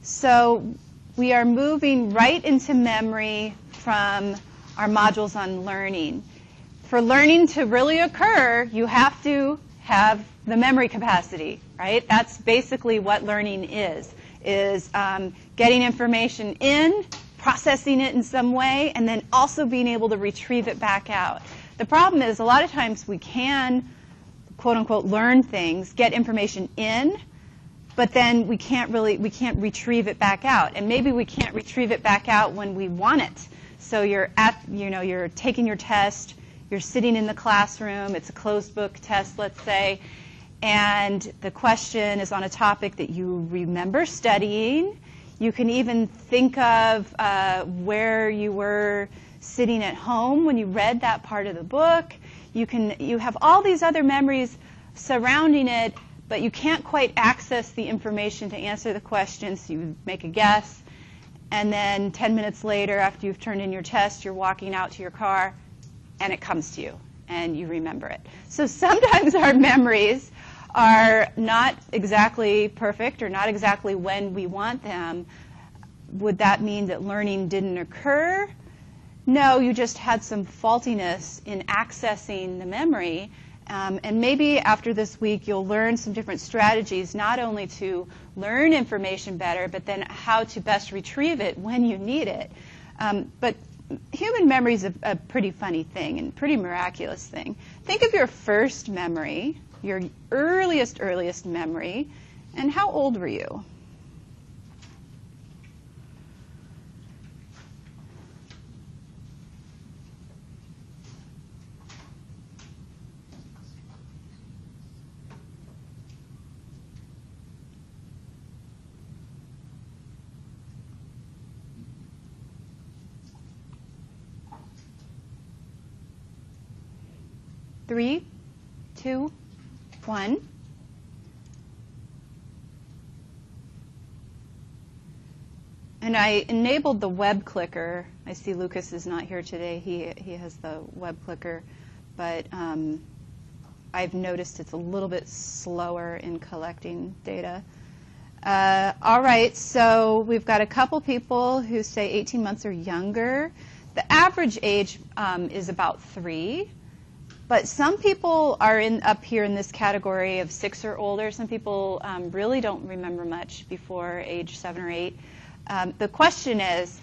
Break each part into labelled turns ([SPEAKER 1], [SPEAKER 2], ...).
[SPEAKER 1] So we are moving right into memory from our modules on learning. For learning to really occur, you have to have the memory capacity, right? That's basically what learning is getting information in, processing it in some way, and then also being able to retrieve it back out. The problem is a lot of times we can, quote unquote, learn things, get information in, but then we can't retrieve it back out. And maybe we can't retrieve it back out when we want it. So you're taking your test, you're sitting in the classroom, it's a closed book test, let's say, and the question is on a topic that you remember studying. You can even think of where you were sitting at home when you read that part of the book. You have all these other memories surrounding it, but you can't quite access the information to answer the question, so you make a guess. And then 10 minutes later, after you've turned in your test, you're walking out to your car, and it comes to you, and you remember it. So sometimes our memories are not exactly perfect or not exactly when we want them. Would that mean that learning didn't occur? No, you just had some faultiness in accessing the memory. And maybe after this week you'll learn some different strategies, not only to learn information better, but then how to best retrieve it when you need it. But human memory is a pretty funny thing and pretty miraculous thing. Think of your first memory, your earliest memory, and how old were you? Three, two, one. And I enabled the web clicker. I see Lucas is not here today. He has the web clicker, but I've noticed it's a little bit slower in collecting data. All right, so we've got a couple people who say 18 months or younger. The average age is about 3. But some people are up here in this category of 6 or older. Some people really don't remember much before age 7 or 8. The question is,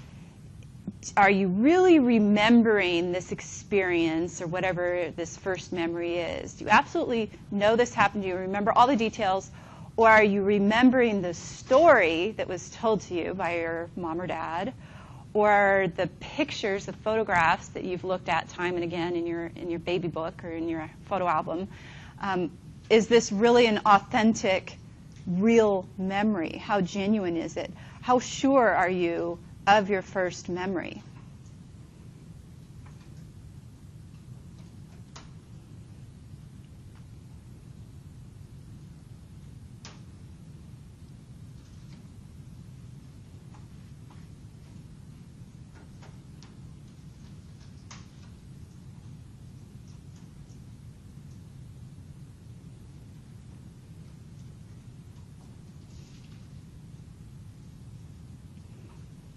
[SPEAKER 1] are you really remembering this experience or whatever this first memory is? Do you absolutely know this happened? Do you remember all the details? Or are you remembering the story that was told to you by your mom or dad? Or the pictures, the photographs that you've looked at time and again in your baby book or in your photo album? Is this really an authentic, real memory? How genuine is it? How sure are you of your first memory?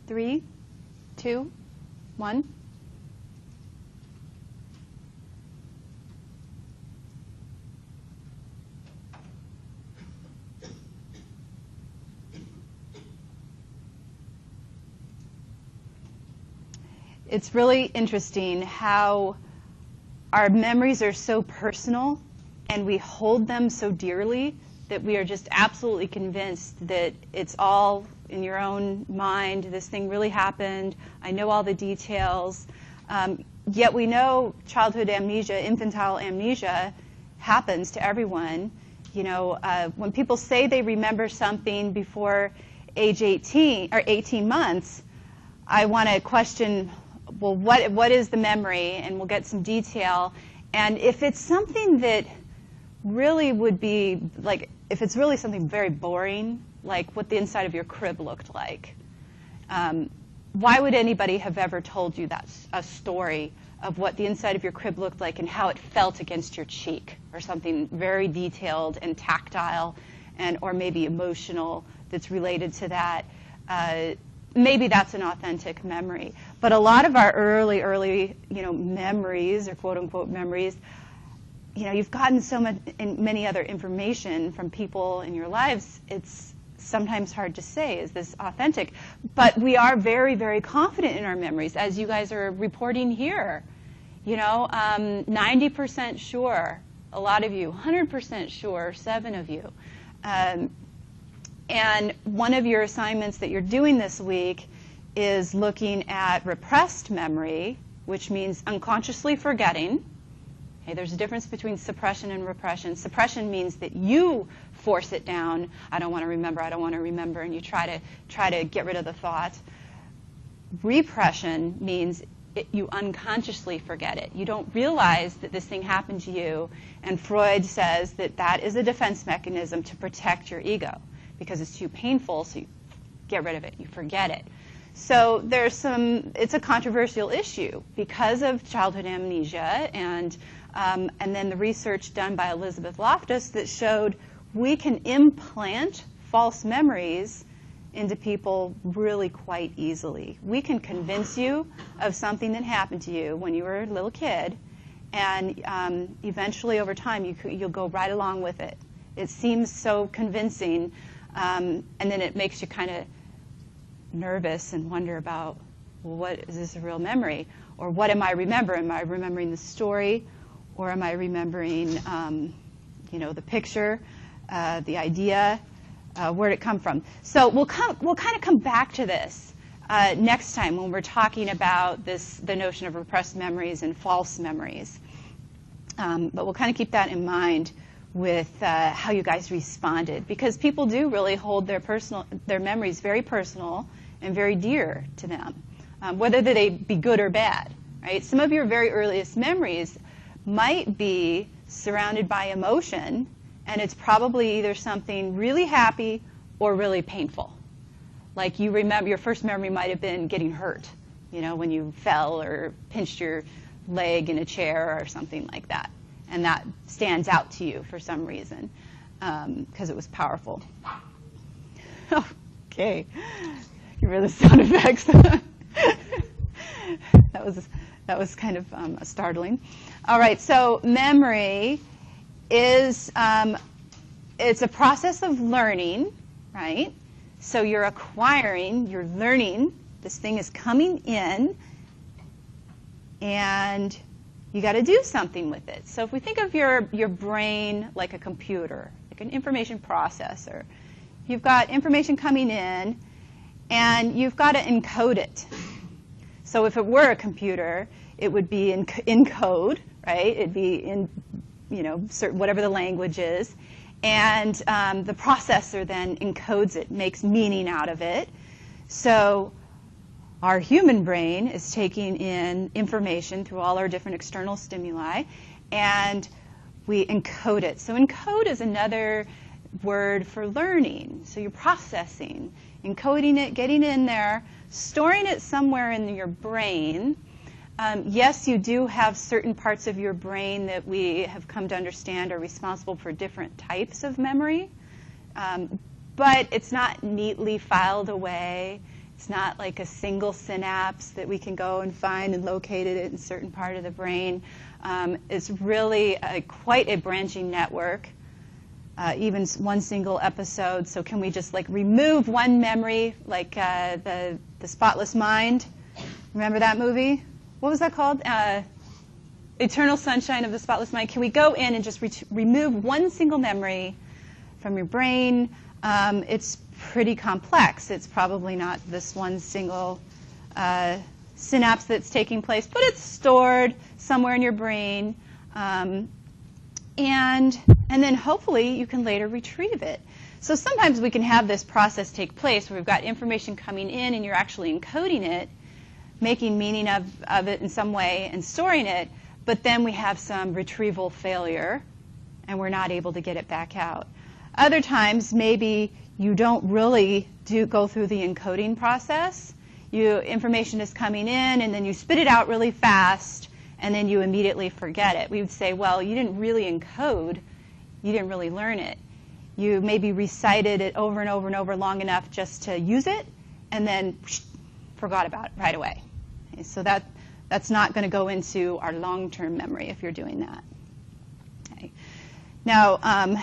[SPEAKER 1] Three, two, one. It's really interesting how our memories are so personal and we hold them so dearly that we are just absolutely convinced that it's all in your own mind. This thing really happened. I know all the details. Yet we know childhood amnesia, infantile amnesia, happens to everyone. You know, when people say they remember something before age 18 or 18 months, I want to question, well, what is the memory? And we'll get some detail. And if it's something that really would be like, if it's really something very boring, like what the inside of your crib looked like, why would anybody have ever told you that a story of what the inside of your crib looked like and how it felt against your cheek, or something very detailed and tactile and or maybe emotional that's related to that? maybe that's an authentic memory. But a lot of our early, memories, or quote-unquote memories, you've gotten so much, many other information from people in your lives, it's sometimes hard to say, is this authentic? But we are very, very confident in our memories, as you guys are reporting here. 90% sure, a lot of you, 100% sure, 7 of you. And one of your assignments that you're doing this week is looking at repressed memory, which means unconsciously forgetting. Okay, there's a difference between suppression and repression. Suppression means that you force it down. I don't want to remember, I don't want to remember, and you try to get rid of the thought. Repression means you unconsciously forget it. You don't realize that this thing happened to you, and Freud says that that is a defense mechanism to protect your ego because it's too painful, so you get rid of it, you forget it. So it's a controversial issue because of childhood amnesia, and then the research done by Elizabeth Loftus that showed we can implant false memories into people really quite easily. We can convince you of something that happened to you when you were a little kid, and eventually over time you'll go right along with it. It seems so convincing, and then it makes you kind of nervous and wonder about, well, what is this a real memory? Or what am I remembering? Am I remembering the story? Or am I remembering the picture, the idea? Where did it come from? So we'll kind of come back to this next time when we're talking about the notion of repressed memories and false memories. But we'll kind of keep that in mind with how you guys responded, because people do really hold their memories very personal and very dear to them, whether they be good or bad. Right? Some of your very earliest memories might be surrounded by emotion, and it's probably either something really happy or really painful. Like you remember, your first memory might have been getting hurt, when you fell or pinched your leg in a chair or something like that. And that stands out to you for some reason because it was powerful. Okay. Give her the sound effects. That was kind of startling. All right, so memory is it's a process of learning, right? So you're acquiring, you're learning. This thing is coming in, and you got to do something with it. So if we think of your brain like a computer, like an information processor, you've got information coming in, and you've got to encode it. So if it were a computer, it would be in code, right? It'd be in, certain, whatever the language is. And the processor then encodes it, makes meaning out of it. So our human brain is taking in information through all our different external stimuli, and we encode it. So encode is another word for learning. So you're processing, encoding it, getting in there, storing it somewhere in your brain. Yes, you do have certain parts of your brain that we have come to understand are responsible for different types of memory, but it's not neatly filed away. It's not like a single synapse that we can go and find and locate it in a certain part of the brain. It's really quite a branching network, even one single episode. So can we just remove one memory, like the Spotless Mind? Remember that movie? What was that called? Eternal Sunshine of the Spotless Mind. Can we go in and just remove one single memory from your brain? It's pretty complex. It's probably not this one single synapse that's taking place, but it's stored somewhere in your brain. And then hopefully you can later retrieve it. So sometimes we can have this process take place where we've got information coming in and you're actually encoding it, making meaning of it in some way and storing it, but then we have some retrieval failure and we're not able to get it back out. Other times, maybe you don't really go through the encoding process. Information is coming in and then you spit it out really fast and then you immediately forget it. We would say, well, you didn't really encode, you didn't really learn it. You maybe recited it over and over and over long enough just to use it, and then forgot about it right away. Okay, so that's not going to go into our long-term memory if you're doing that. Okay. Now,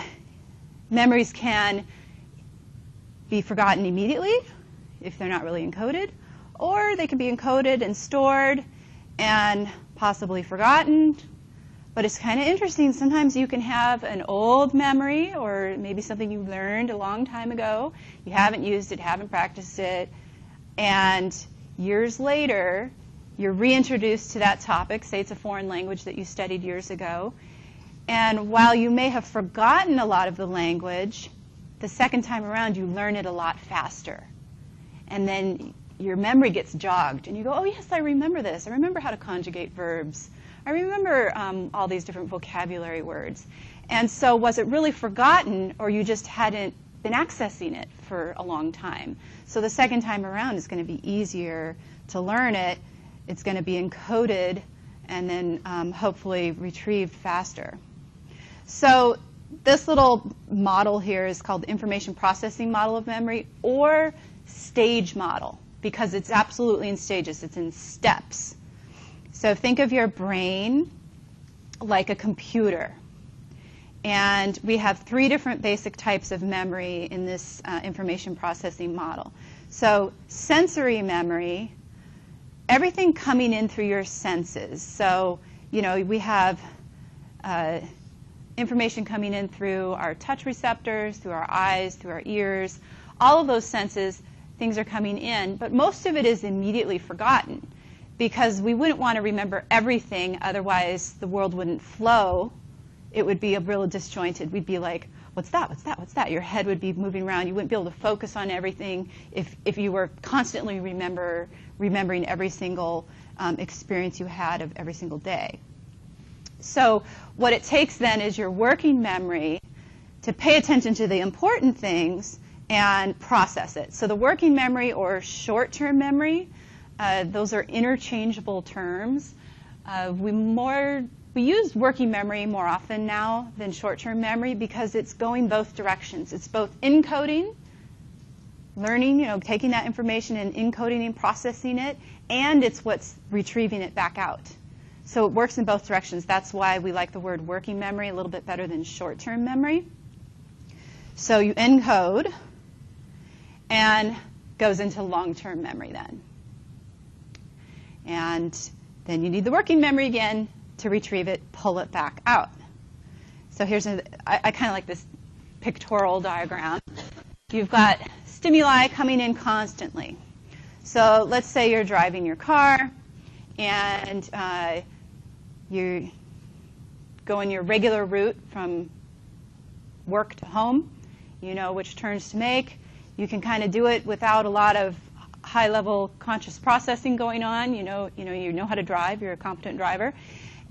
[SPEAKER 1] memories can be forgotten immediately if they're not really encoded, or they can be encoded and stored and possibly forgotten. But it's kind of interesting. Sometimes you can have an old memory or maybe something you learned a long time ago. You haven't used it, haven't practiced it, and years later, you're reintroduced to that topic. Say it's a foreign language that you studied years ago. And while you may have forgotten a lot of the language, the second time around, you learn it a lot faster. And then your memory gets jogged, and you go, oh, yes, I remember this. I remember how to conjugate verbs. I remember all these different vocabulary words. And so was it really forgotten, or you just hadn't been accessing it for a long time? So the second time around is going to be easier to learn it. It's going to be encoded and then hopefully retrieved faster. So this little model here is called the information processing model of memory, or stage model, because it's absolutely in stages. It's in steps. So think of your brain like a computer. And we have 3 different basic types of memory in this information processing model. So sensory memory, everything coming in through your senses. So, you know, we have information coming in through our touch receptors, through our eyes, through our ears. All of those senses, things are coming in, but most of it is immediately forgotten because we wouldn't want to remember everything, otherwise the world wouldn't flow. It would be a real disjointed. We'd be like, what's that, what's that, what's that? Your head would be moving around. You wouldn't be able to focus on everything if you were constantly remembering every single experience you had of every single day. So what it takes then is your working memory to pay attention to the important things and process it. So the working memory or short-term memory, those are interchangeable terms. We use working memory more often now than short-term memory because it's going both directions. It's both encoding, learning, you know, taking that information and encoding and processing it, and it's what's retrieving it back out. So it works in both directions. That's why we like the word working memory a little bit better than short-term memory. So you encode and goes into long-term memory then. And then you need the working memory again to retrieve it, pull it back out. So here's I kind of like this pictorial diagram. You've got stimuli coming in constantly. So let's say you're driving your car and you go in your regular route from work to home. You know which turns to make. You can kind of do it without a lot of high-level conscious processing going on. You know how to drive. You're a competent driver.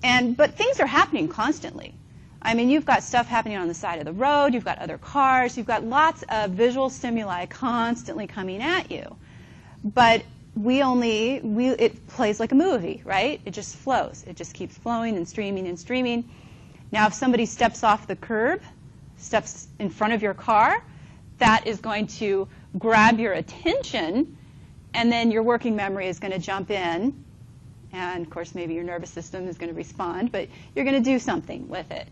[SPEAKER 1] But things are happening constantly. I mean, you've got stuff happening on the side of the road. You've got other cars. You've got lots of visual stimuli constantly coming at you. But it plays like a movie, right? It just flows. It just keeps flowing and streaming and streaming. Now, if somebody steps off the curb, steps in front of your car, that is going to grab your attention, and then your working memory is going to jump in. And, of course, maybe your nervous system is going to respond, but you're going to do something with it.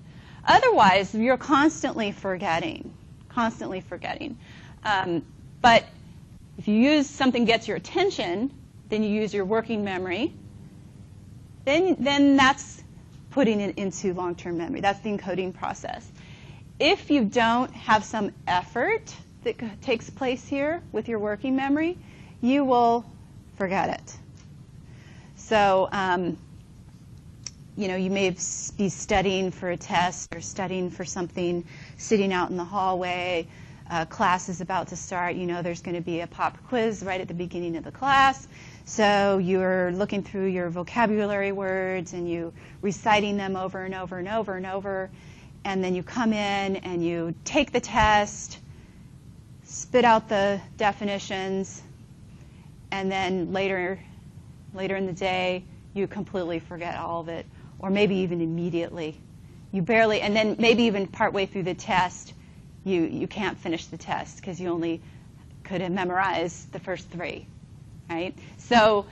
[SPEAKER 1] Otherwise, you're constantly forgetting, but if you use something gets your attention, then you use your working memory, then that's putting it into long-term memory. That's the encoding process. If you don't have some effort that takes place here with your working memory, you will forget it. So, you may be studying for a test or studying for something, sitting out in the hallway. Class is about to start. You know there's going to be a pop quiz right at the beginning of the class. So you're looking through your vocabulary words and you reciting them over and over and over and over. And then you come in and you take the test, spit out the definitions, and then later in the day, you completely forget all of it, or maybe even immediately. You barely, and then maybe even partway through the test, you can't finish the test because you only could have memorized the first 3, right? So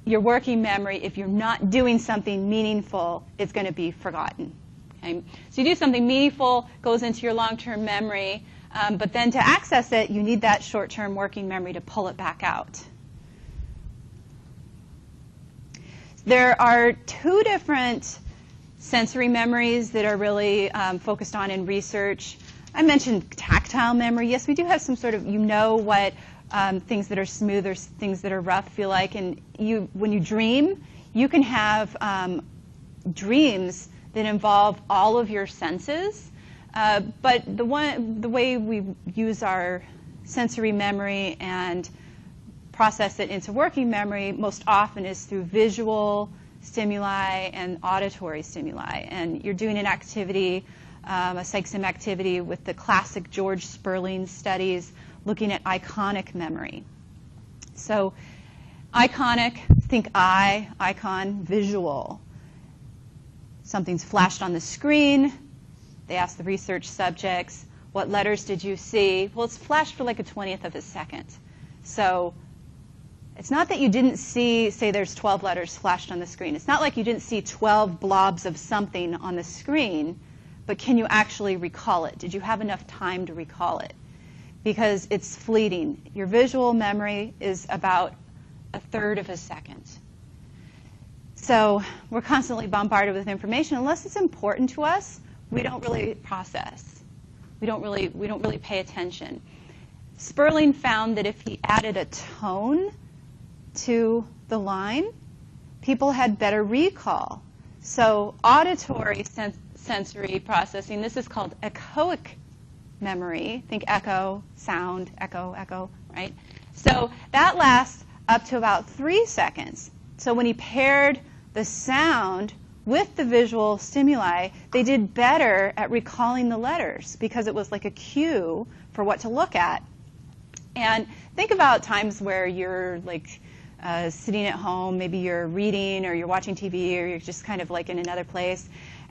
[SPEAKER 1] your working memory, if you're not doing something meaningful, it's going to be forgotten. Okay? So you do something meaningful, goes into your long-term memory, but then to access it, you need that short-term working memory to pull it back out. There are 2 different sensory memories that are really focused on in research. I mentioned tactile memory. Yes, we do have some sort of, you know what things that are smooth or things that are rough feel like. And when you dream, you can have dreams that involve all of your senses. But the way we use our sensory memory and process it into working memory most often is through visual stimuli and auditory stimuli. And you're doing an activity, a psych sim activity with the classic George Sperling studies looking at iconic memory. So iconic, think icon, visual. Something's flashed on the screen. They ask the research subjects, what letters did you see? Well, it's flashed for like a 20th of a second. So it's not that you didn't see, say there's 12 letters flashed on the screen. It's not like you didn't see 12 blobs of something on the screen, but can you actually recall it? Did you have enough time to recall it? Because it's fleeting. Your visual memory is about a third of a second. So we're constantly bombarded with information. Unless it's important to us, we don't really process. We don't really pay attention. Sperling found that if he added a tone to the line, people had better recall. So auditory sensory processing, this is called echoic memory. Think echo, sound, echo, right? So that lasts up to about 3 seconds. So when he paired the sound with the visual stimuli, they did better at recalling the letters because it was like a cue for what to look at. And think about times where you're like sitting at home, maybe you're reading or you're watching TV or you're just kind of like in another place,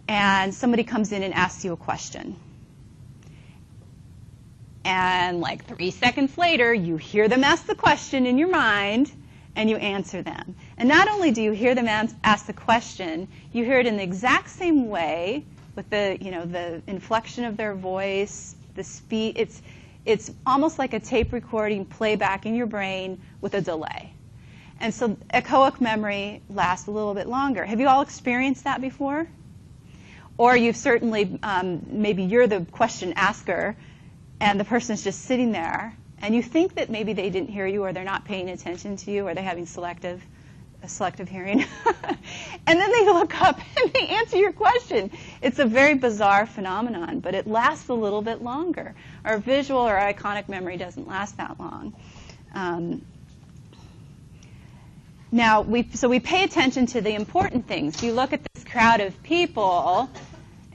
[SPEAKER 1] and somebody comes in and asks you a question. And like 3 seconds later, you hear them ask the question in your mind, and you answer them. And not only do you hear them ask the question, you hear it in the exact same way with the, the inflection of their voice, the speed. It's almost like a tape recording playback in your brain with a delay. And so echoic memory lasts a little bit longer. Have you all experienced that before? Or you've certainly, maybe you're the question asker, and the person's just sitting there, and you think that maybe they didn't hear you, or they're not paying attention to you, or they're having selective hearing. And then they look up and they answer your question. It's a very bizarre phenomenon, but it lasts a little bit longer. Our visual or iconic memory doesn't last that long. Now, we pay attention to the important things. You look at this crowd of people,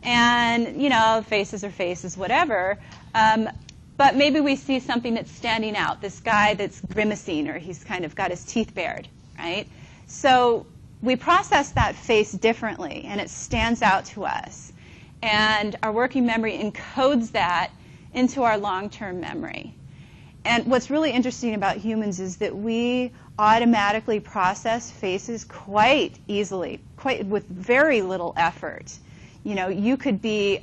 [SPEAKER 1] and, faces are faces, whatever. But maybe we see something that's standing out, this guy that's grimacing, or he's kind of got his teeth bared, right? So we process that face differently, and it stands out to us. And our working memory encodes that into our long-term memory. And what's really interesting about humans is that we automatically process faces quite easily, with very little effort. You could be,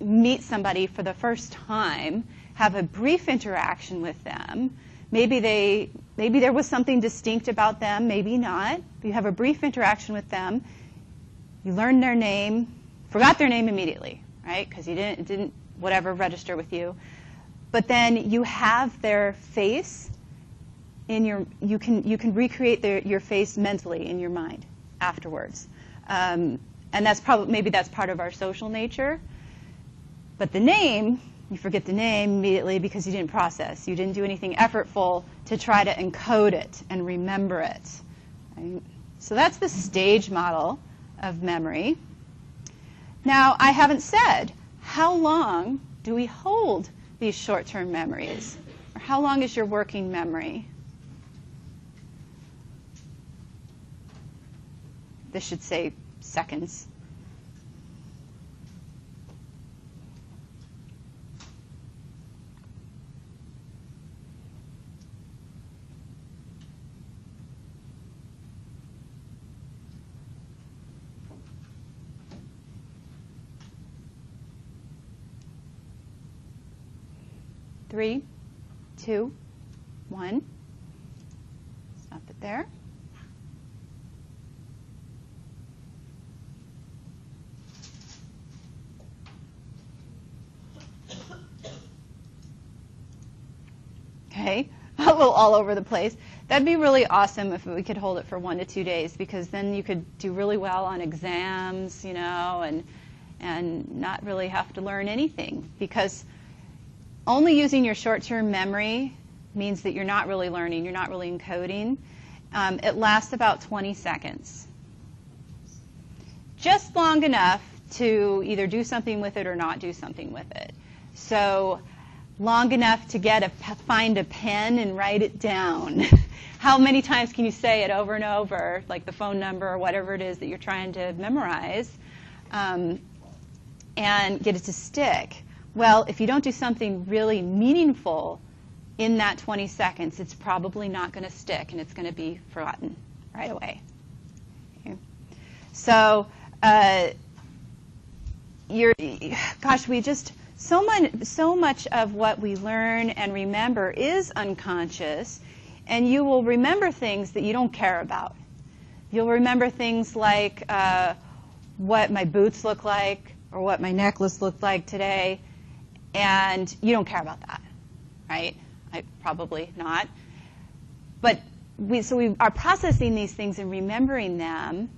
[SPEAKER 1] meet somebody for the first time, have a brief interaction with them. Maybe there was something distinct about them, maybe not. You have a brief interaction with them. You learn their name, forgot their name immediately, right? Because it didn't whatever register with you. But then you have their face in you can recreate your face mentally in your mind afterwards. And maybe that's part of our social nature. But the name, you forget the name immediately because you didn't process. You didn't do anything effortful to try to encode it and remember it. Right? So that's the stage model of memory. Now, I haven't said, how long do we hold these short-term memories? Or how long is your working memory? This should say seconds. 3, 2, 1. Stop it there. Okay, a little all over the place. That'd be really awesome if we could hold it for 1 to 2 days, because then you could do really well on exams, you know, and not really have to learn anything. Because only using your short-term memory means that you're not really learning, you're not really encoding. It lasts about 20 seconds. Just long enough to either do something with it or not do something with it. So long enough to find a pen and write it down. How many times can you say it over and over, like the phone number or whatever it is that you're trying to memorize, and get it to stick? Well, if you don't do something really meaningful in that 20 seconds, it's probably not going to stick, and it's going to be forgotten right away. Okay. So, so much of what we learn and remember is unconscious, and you will remember things that you don't care about. You'll remember things like what my boots look like or what my necklace looked like today, and you don't care about that, right? Probably not. But we are processing these things and remembering them,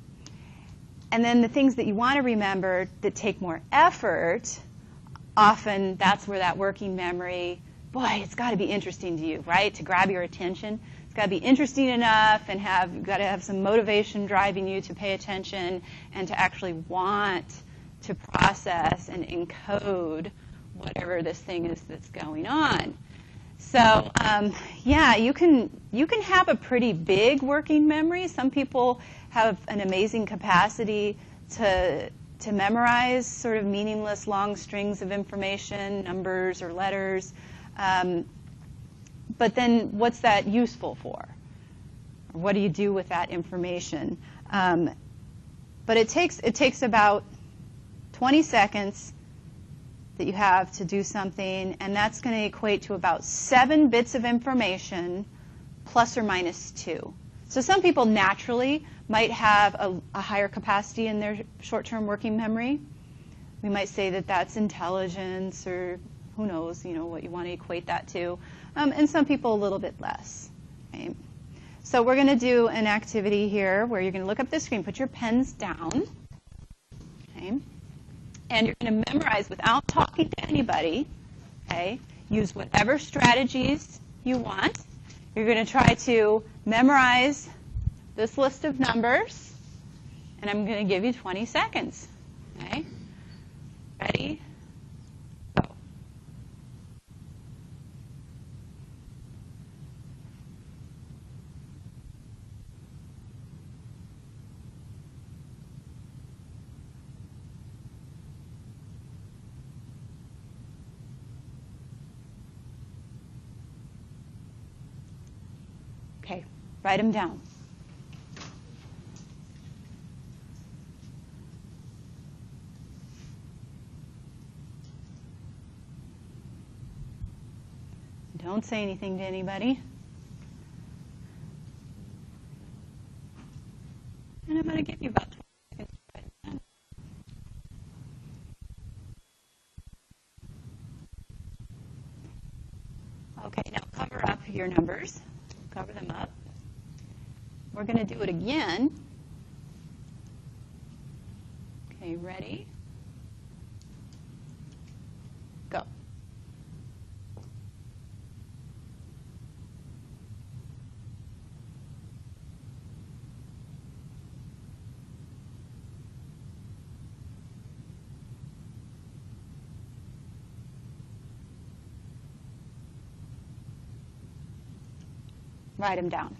[SPEAKER 1] and then the things that you want to remember that take more effort, often that's where that working memory, boy, it's got to be interesting to you, right? To grab your attention. It's got to be interesting enough, and you've got to have some motivation driving you to pay attention and to actually want to process and encode whatever this thing is that's going on. So, yeah, you can have a pretty big working memory. Some people have an amazing capacity to memorize sort of meaningless long strings of information, numbers or letters. But then what's that useful for? Or what do you do with that information? But it takes about 20 seconds that you have to do something, and that's going to equate to about 7 bits of information plus or minus 2. So some people naturally might have a higher capacity in their short-term working memory. We might say that that's intelligence, or who knows, you know, what you want to equate that to. And some people a little bit less. Okay? So we're going to do an activity here where you're going to look up the screen, put your pens down, okay? And you're going to memorize without talking to anybody. Okay? Use whatever strategies you want. You're going to try to memorize this list of numbers, and I'm going to give you 20 seconds. Okay? Ready? Go. Okay, write them down. Don't say anything to anybody. And I'm going to give you about 20 seconds to write it down. Okay, now cover up your numbers. Cover them up. We're going to do it again. Okay, ready? Go. Write them down.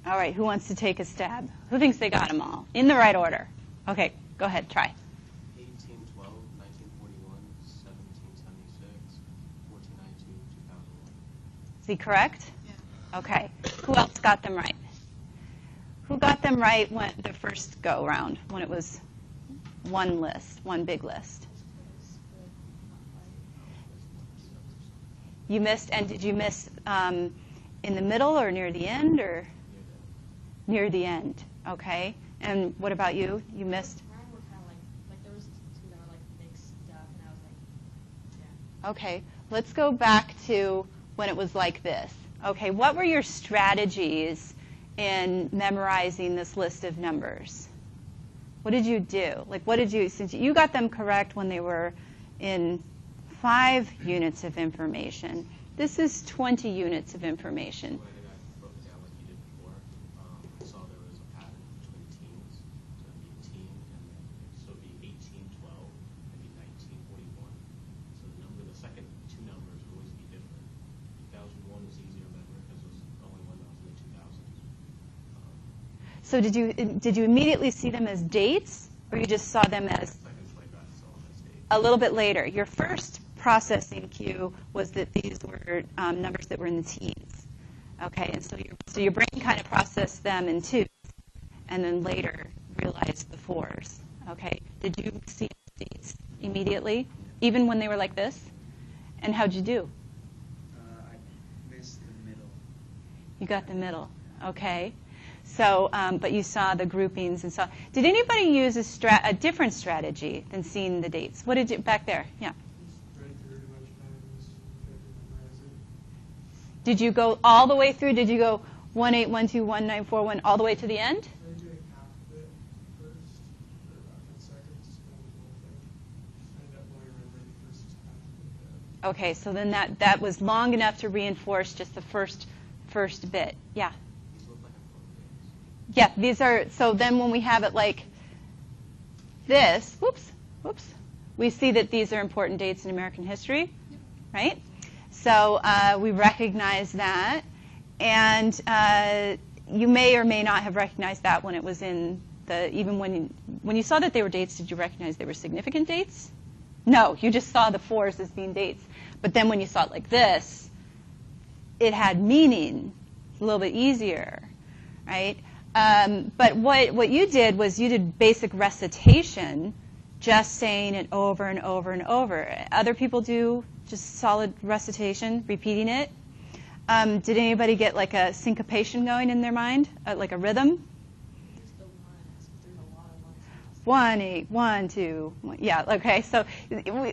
[SPEAKER 1] All right, who wants to take a stab? Who thinks they got them all? In the right order. Okay, go ahead, try.
[SPEAKER 2] 1812, 1941, 1776,
[SPEAKER 1] he correct?
[SPEAKER 2] Yeah.
[SPEAKER 1] Okay. Who else got them right? Who got them right when the first go round, when it was one list, one big list? You missed, and did you miss in the middle or near the end, or near the end? Okay. And what about you? You missed?
[SPEAKER 3] Mine were kind of like there was two that were like mixed up, and I was like, yeah.
[SPEAKER 1] Okay. Let's go back to when it was like this. Okay. What were your strategies in memorizing this list of numbers? What did you do? Like, what did you, since you got them correct when they were in 5 units of information, this is 20 units of information.
[SPEAKER 4] I think I broke it down like you did before. I saw there was a pattern between teams. So it'd be a team, and then so it'd be 1812, it'd be 1941. So the second two numbers would always be different. 2001 was easier to remember because it was the only one that was in the 2000s.
[SPEAKER 1] So did you immediately see them as dates, or you just saw them as
[SPEAKER 4] Seconds later, I saw them as dates.
[SPEAKER 1] a little bit later? Your first processing cue was that these were numbers that were in the teens. Okay, and so your brain kind of processed them in twos, and then later realized the 4s. Okay, did you see dates immediately, even when they were like this? And how'd you do?
[SPEAKER 5] I missed the middle.
[SPEAKER 1] You got the middle. Okay. So, but you saw the groupings and saw. Did anybody use a different strategy than seeing the dates? What did you back there? Yeah. Did you go all the way through? Did you go 1812191 all the way to the end? Okay, so then that was long enough to reinforce just the first bit. Yeah.
[SPEAKER 4] These look like important dates.
[SPEAKER 1] Yeah, these are, so then when we have it like this, whoops, we see that these are important dates in American history, right? So we recognize that, and you may or may not have recognized that when it was in the, even when you saw that they were dates, did you recognize they were significant dates? No, you just saw the 4s as being dates. But then when you saw it like this, it had meaning, a little bit easier, right? But what you did was you did basic recitation, just saying it over and over and over. Other people do just solid recitation, repeating it. Did anybody get like a syncopation going in their mind, like a rhythm?
[SPEAKER 3] There's the ones, but there's a lot of ones.
[SPEAKER 1] 1, 8, 1, 2. Yeah, okay. So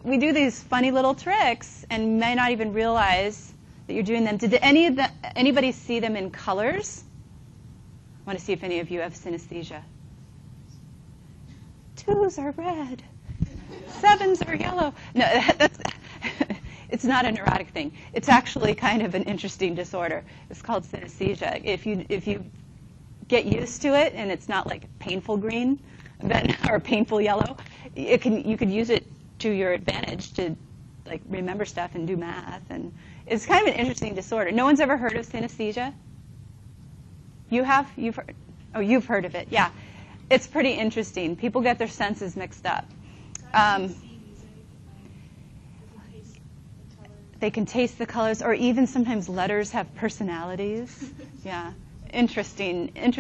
[SPEAKER 1] we do these funny little tricks and may not even realize that you're doing them. Did anybody see them in colors? I want to see if any of you have synesthesia. 2s are red. 7s are yellow. No, it's not a neurotic thing. It's actually kind of an interesting disorder. It's called synesthesia. If you get used to it and it's not like painful green then, or painful yellow, you could use it to your advantage to like remember stuff and do math. And it's kind of an interesting disorder. No one's ever heard of synesthesia? You have? You've heard? Oh, you've heard of it. Yeah. It's pretty interesting. People get their senses mixed up. They can taste the colors, or even sometimes letters have personalities. Yeah. Interesting. And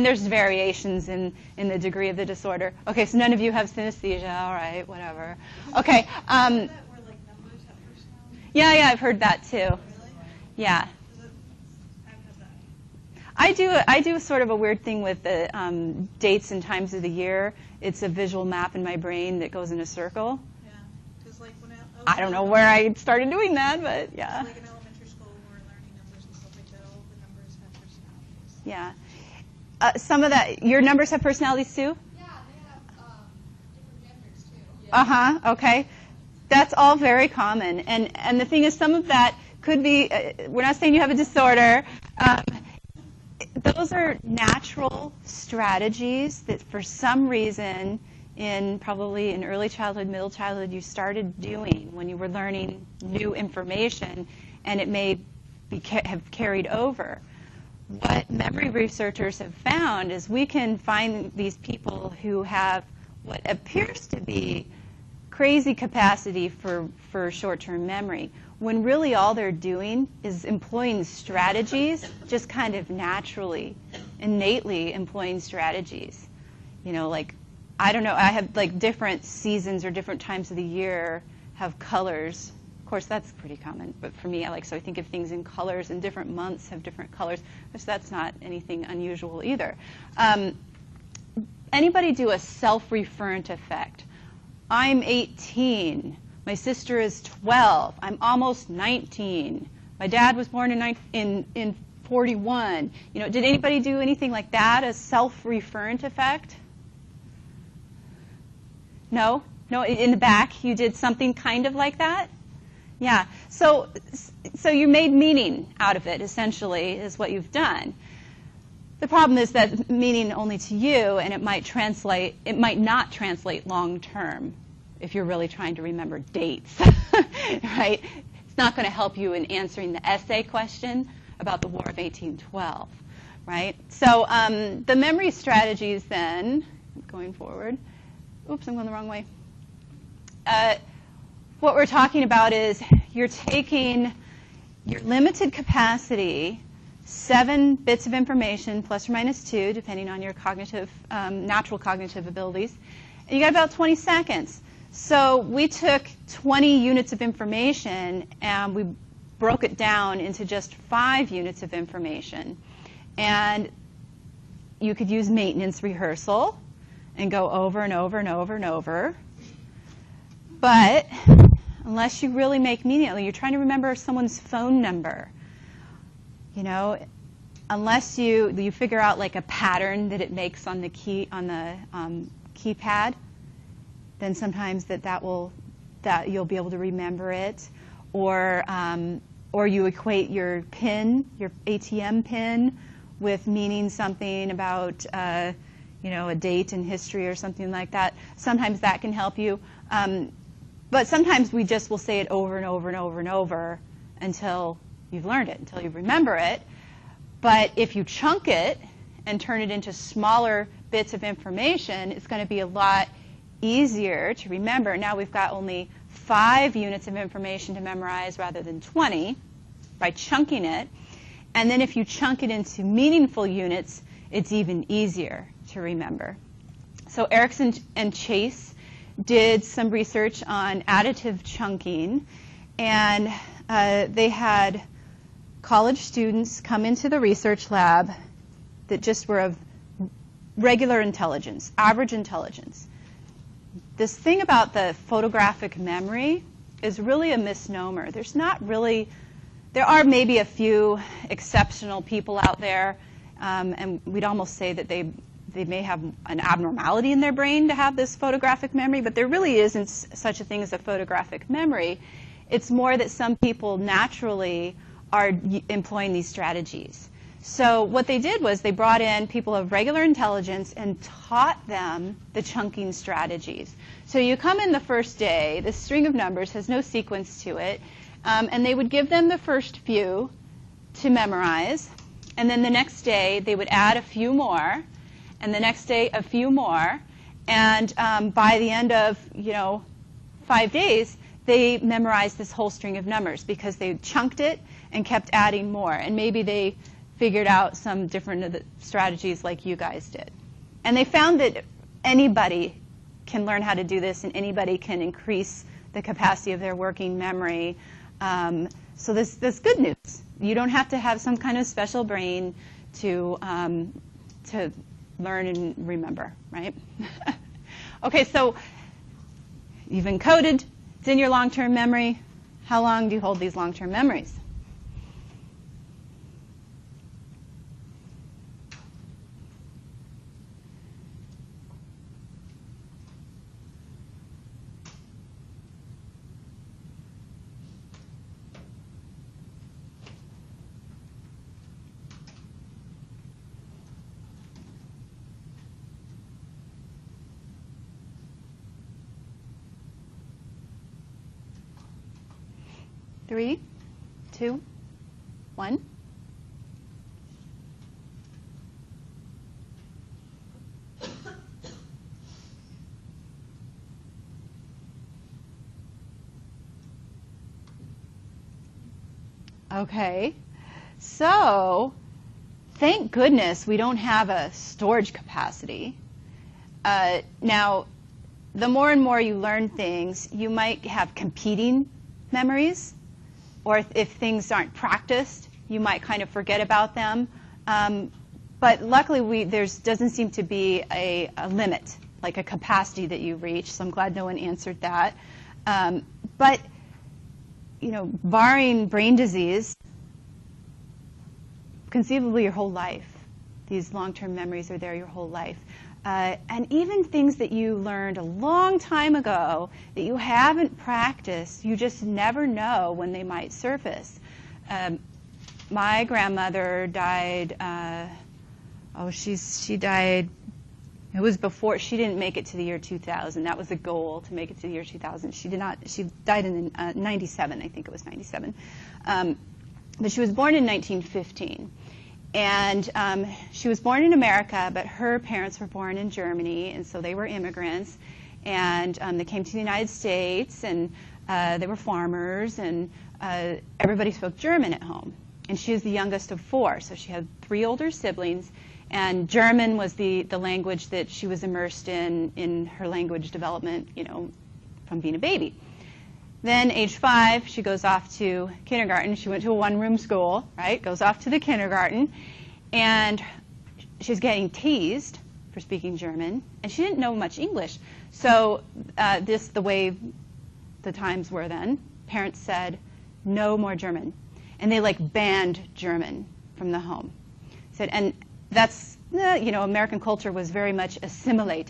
[SPEAKER 1] there's variations in the degree of the disorder. Okay, so none of you have synesthesia. All right, whatever. Okay. Yeah, I've heard that too. Yeah. I do sort of a weird thing with the dates and times of the year. It's a visual map in my brain that goes in a circle.
[SPEAKER 2] Yeah, because like when
[SPEAKER 1] I don't know where I started doing that, but yeah.
[SPEAKER 2] Like in elementary school, when we're learning numbers and stuff like that, all of the numbers have personalities.
[SPEAKER 1] Yeah. Some of that, your numbers have personalities too?
[SPEAKER 3] Yeah, they have different genders too.
[SPEAKER 1] Uh-huh, okay. That's all very common. And the thing is, some of that could be, we're not saying you have a disorder. Those are natural strategies that for some reason probably in early childhood, middle childhood, you started doing when you were learning new information, and it may have carried over. What memory researchers have found is we can find these people who have what appears to be crazy capacity for short-term memory, when really all they're doing is employing strategies, just kind of naturally, innately employing strategies. You know, like, I don't know, I have like different seasons or different times of the year have colors. Of course, that's pretty common, but for me, so I think of things in colors, and different months have different colors, so that's not anything unusual either. Anybody do a self-referent effect? I'm 18. My sister is 12. I'm almost 19. My dad was born in 41. You know, did anybody do anything like that, a self-referent effect? No? No, in the back, you did something kind of like that? Yeah. So you made meaning out of it, essentially, is what you've done. The problem is that meaning only to you, and it might not translate long term if you're really trying to remember dates, right? It's not going to help you in answering the essay question about the War of 1812, right? So the memory strategies then, going forward, oops, I'm going the wrong way. What we're talking about is you're taking your limited capacity, 7 bits of information, plus or minus 2, depending on your cognitive, natural cognitive abilities, and you got about 20 seconds. So we took 20 units of information and we broke it down into just 5 units of information. And you could use maintenance rehearsal and go over and over and over and over. But unless you really make meaning, you're trying to remember someone's phone number, you know, unless you figure out like a pattern that it makes on the keypad, then sometimes that you'll be able to remember it, or you equate your PIN, your ATM PIN, with meaning something about you know, a date in history or something like that. Sometimes that can help you. But sometimes we just will say it over and over and over and over until you've learned it, until you remember it. But if you chunk it and turn it into smaller bits of information, it's going to be a lot easier to remember. Now we've got only 5 units of information to memorize rather than 20 by chunking it. And then if you chunk it into meaningful units, it's even easier to remember. So Erickson and Chase did some research on additive chunking, and they had college students come into the research lab that just were of regular intelligence, average intelligence. This thing about the photographic memory is really a misnomer. There are maybe a few exceptional people out there, and we'd almost say that they may have an abnormality in their brain to have this photographic memory, but there really isn't such a thing as a photographic memory. It's more that some people naturally are employing these strategies. So what they did was they brought in people of regular intelligence and taught them the chunking strategies. So you come in the first day, this string of numbers has no sequence to it, and they would give them the first few to memorize, and then the next day they would add a few more, and the next day a few more, and by the end of 5 days, they memorized this whole string of numbers because they chunked it and kept adding more, and maybe they figured out some different strategies like you guys did. And they found that anybody can learn how to do this, and anybody can increase the capacity of their working memory. So this good news. You don't have to have some kind of special brain to learn and remember, right? Okay, so you've encoded. It's in your long-term memory. How long do you hold these long-term memories? Three, 2, 1. Okay, so thank goodness we don't have a storage capacity. Now, the more and more you learn things, you might have competing memories, or if things aren't practiced, you might kind of forget about them. But luckily, there doesn't seem to be a limit, like a capacity that you reach, so I'm glad no one answered that. But, you know, barring brain disease, conceivably your whole life, these long-term memories are there your whole life. And even things that you learned a long time ago that you haven't practiced, you just never know when they might surface. My grandmother died, she died, it was before, she didn't make it to the year 2000. That was the goal, to make it to the year 2000. She died in 97, I think it was 97. But she was born in 1915. And she was born in America, but her parents were born in Germany, and so they were immigrants. And they came to the United States, and they were farmers, and everybody spoke German at home. And she was the youngest of 4, so she had 3 older siblings, and German was the language that she was immersed in her language development, you know, from being a baby. Then, age 5, she goes off to kindergarten. She went to a one-room school, right? Goes off to the kindergarten, and she's getting teased for speaking German, and she didn't know much English. So the way the times were then, parents said, no more German. And they, like, banned German from the home. Said, and that's, you know, American culture was very much assimilate.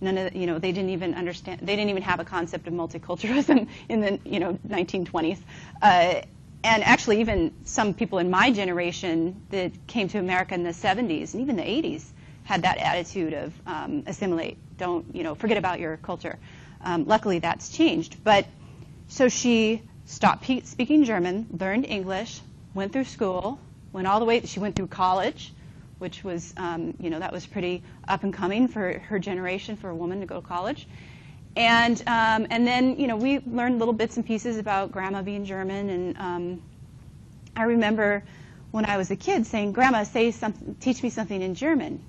[SPEAKER 1] None of, you know, they didn't even understand, they didn't even have a concept of multiculturalism in the, you know, 1920s. And actually, even some people in my generation that came to America in the 70s and even the 80s had that attitude of assimilate, don't, you know, forget about your culture. Luckily, that's changed. But so she stopped speaking German, learned English, went through school, went all the way, she went through college, which was, you know, that was pretty up and coming for her generation, for a woman to go to college. And then, you know, we learned little bits and pieces about Grandma being German. And I remember when I was a kid saying, Grandma, teach me something in German.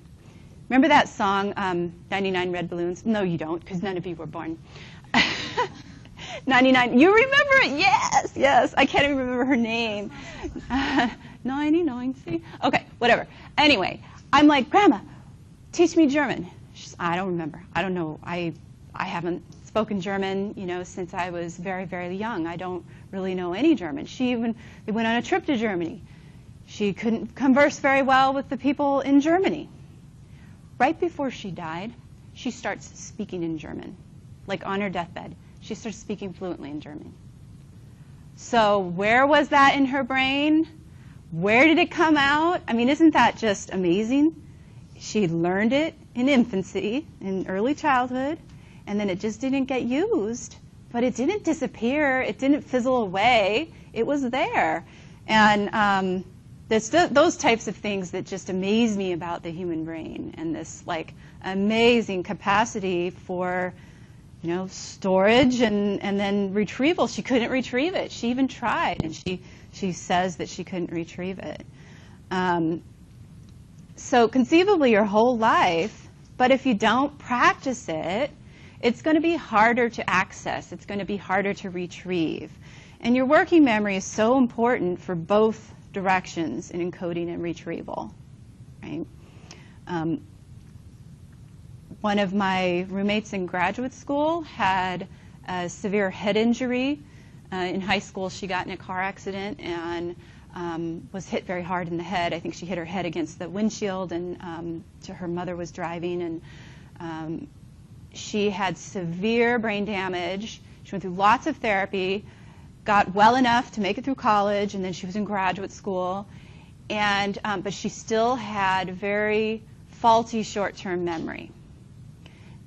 [SPEAKER 1] Remember that song, 99 Red Balloons? No, you don't, because none of you were born. 99, you remember it? Yes, yes. I can't even remember her name. 99, see? Okay, whatever. Anyway, I'm like, Grandma, teach me German. She says, I don't remember. I don't know. I haven't spoken German, you know, since I was very, very young. I don't really know any German. They went on a trip to Germany. She couldn't converse very well with the people in Germany. Right before she died, she starts speaking in German, like on her deathbed. She starts speaking fluently in German. So where was that in her brain? Where did it come out? I mean, isn't that just amazing? She learned it in infancy, in early childhood, and then it just didn't get used. But it didn't disappear. It didn't fizzle away. It was there. And those types of things that just amaze me about the human brain, and this, like, amazing capacity for, you know, storage and then retrieval. She couldn't retrieve it. She even tried, and she says that she couldn't retrieve it. So conceivably your whole life, but if you don't practice it, it's going to be harder to access. It's going to be harder to retrieve. And your working memory is so important for both directions in encoding and retrieval, right? One of my roommates in graduate school had a severe head injury. In high school, she got in a car accident and was hit very hard in the head. I think she hit her head against the windshield, and her mother was driving, and she had severe brain damage. She went through lots of therapy, got well enough to make it through college, and then she was in graduate school. And but she still had very faulty short-term memory.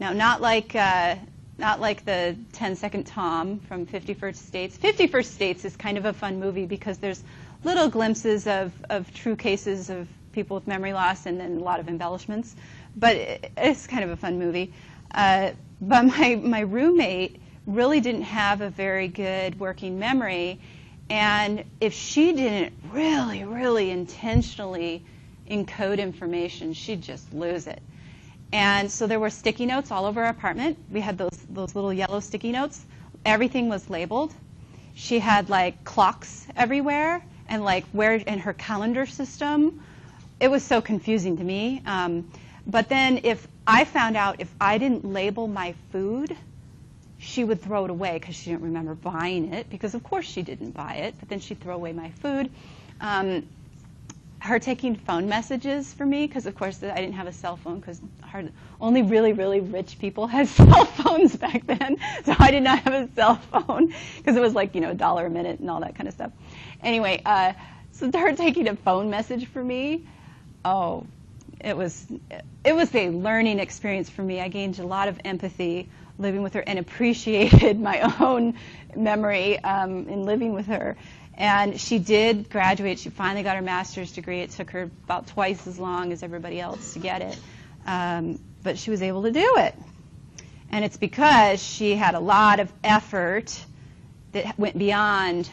[SPEAKER 1] Now, not like the 10-Second Tom from 50 First States. 50 First States is kind of a fun movie because there's little glimpses of true cases of people with memory loss and then a lot of embellishments. But it's kind of a fun movie. But my roommate really didn't have a very good working memory, And if she didn't really, really intentionally encode information, she'd just lose it. And so there were sticky notes all over our apartment. We had those little yellow sticky notes. Everything was labeled. She had like clocks everywhere and like where in her calendar system. It was so confusing to me. But then if I found out if I didn't label my food, she would throw it away because she didn't remember buying it, because of course she didn't buy it, but then she'd throw away my food. Her taking phone messages for me, because of course I didn't have a cell phone, because only really, really rich people had cell phones back then, so I did not have a cell phone, because it was like, $1 a minute and all that kind of stuff. Anyway, so her taking a phone message for me, it was a learning experience for me. I gained a lot of empathy living with her and appreciated my own memory in living with her. And she did graduate. She finally got her master's degree. It took her about twice as long as everybody else to get it. But she was able to do it. And it's because she had a lot of effort that went beyond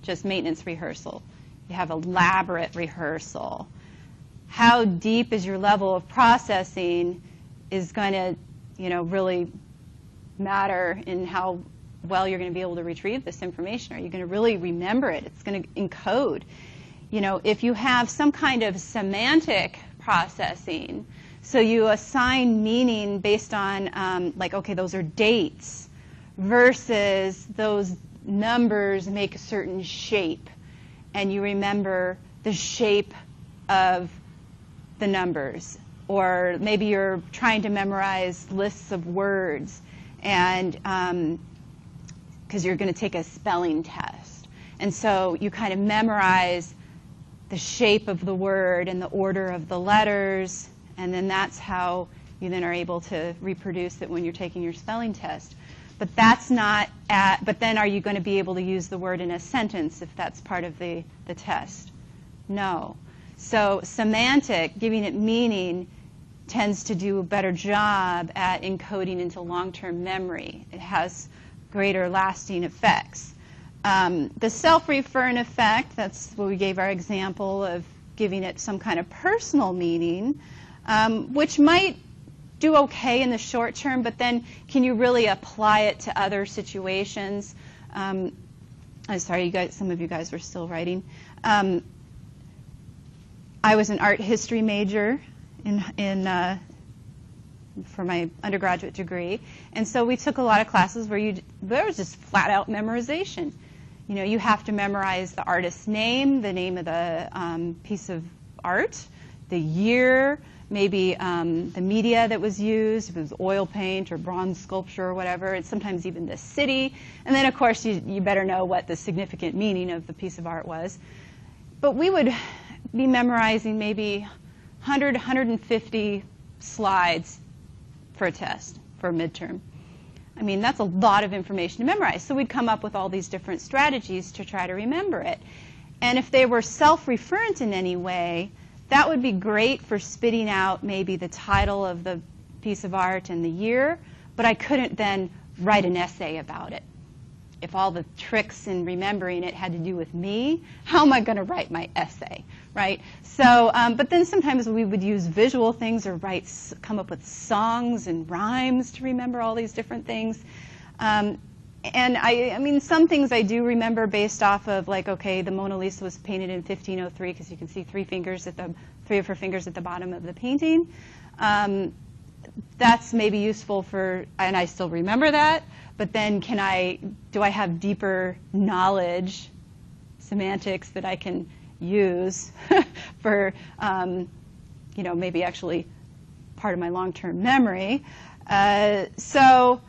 [SPEAKER 1] just maintenance rehearsal. You have elaborate rehearsal. How deep is your level of processing is going to, really matter in how well you're going to be able to retrieve this information. Are you going to really remember it? It's going to encode. If you have some kind of semantic processing, so you assign meaning based on, okay, those are dates, versus those numbers make a certain shape, and you remember the shape of the numbers. Or maybe you're trying to memorize lists of words, and because you're going to take a spelling test. And so you kind of memorize the shape of the word and the order of the letters, and then that's how you then are able to reproduce it when you're taking your spelling test. But that's not but then are you going to be able to use the word in a sentence if that's part of the test? No. So semantic, giving it meaning, tends to do a better job at encoding into long-term memory. It has greater lasting effects. The self-referent effect, that's what we gave our example of giving it some kind of personal meaning, which might do okay in the short term, but then can you really apply it to other situations? I'm sorry, some of you guys were still writing. I was an art history major for my undergraduate degree, and so we took a lot of classes where there was just flat-out memorization. You have to memorize the artist's name, the name of the piece of art, the year, maybe the media that was used, if it was oil paint or bronze sculpture or whatever, and sometimes even the city. And then, of course, you better know what the significant meaning of the piece of art was. But we would be memorizing maybe 100, 150 slides for a test, for a midterm. I mean, that's a lot of information to memorize. So we'd come up with all these different strategies to try to remember it. And if they were self-referent in any way, that would be great for spitting out maybe the title of the piece of art and the year, but I couldn't then write an essay about it. If all the tricks in remembering it had to do with me, how am I going to write my essay, right? So, but then sometimes we would use visual things or come up with songs and rhymes to remember all these different things. And I mean, some things I do remember based off of, like, okay, the Mona Lisa was painted in 1503 because you can see three of her fingers at the bottom of the painting. That's maybe useful and I still remember that. But then do I have deeper knowledge, semantics that I can use for, maybe actually part of my long-term memory? So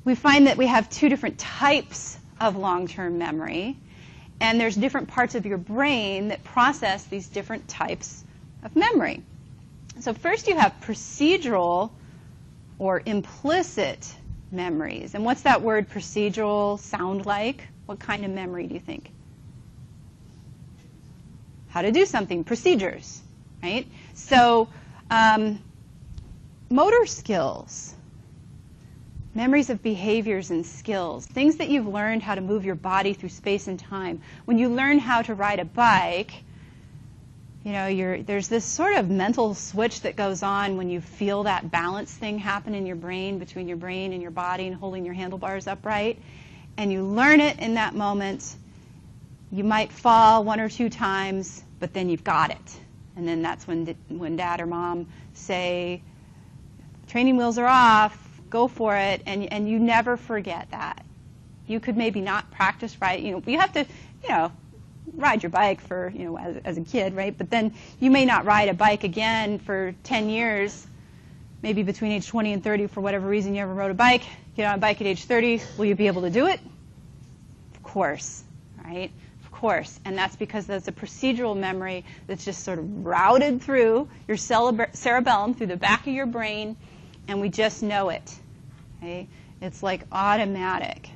[SPEAKER 1] we find that we have two different types of long-term memory, and there's different parts of your brain that process these different types of memory. So first you have procedural or implicit memories. And what's that word procedural sound like? What kind of memory do you think? How to do something, procedures, right? So motor skills. Memories of behaviors and skills, things that you've learned how to move your body through space and time. When you learn how to ride a bike, there's this sort of mental switch that goes on when you feel that balance thing happen in your brain, between your brain and your body and holding your handlebars upright. And you learn it in that moment. You might fall 1 or 2 times, but then you've got it. And then that's when Dad or Mom say, training wheels are off, go for it, and you never forget that. You could maybe not practice right. You have to, ride your bike for, as a kid, right? But then you may not ride a bike again for 10 years, maybe between age 20 and 30 for whatever reason you ever rode a bike. Get on a bike at age 30, will you be able to do it? Of course, right? Of course. And that's because there's a procedural memory that's just sort of routed through your cerebellum, through the back of your brain, and we just know it. Okay? It's like automatic.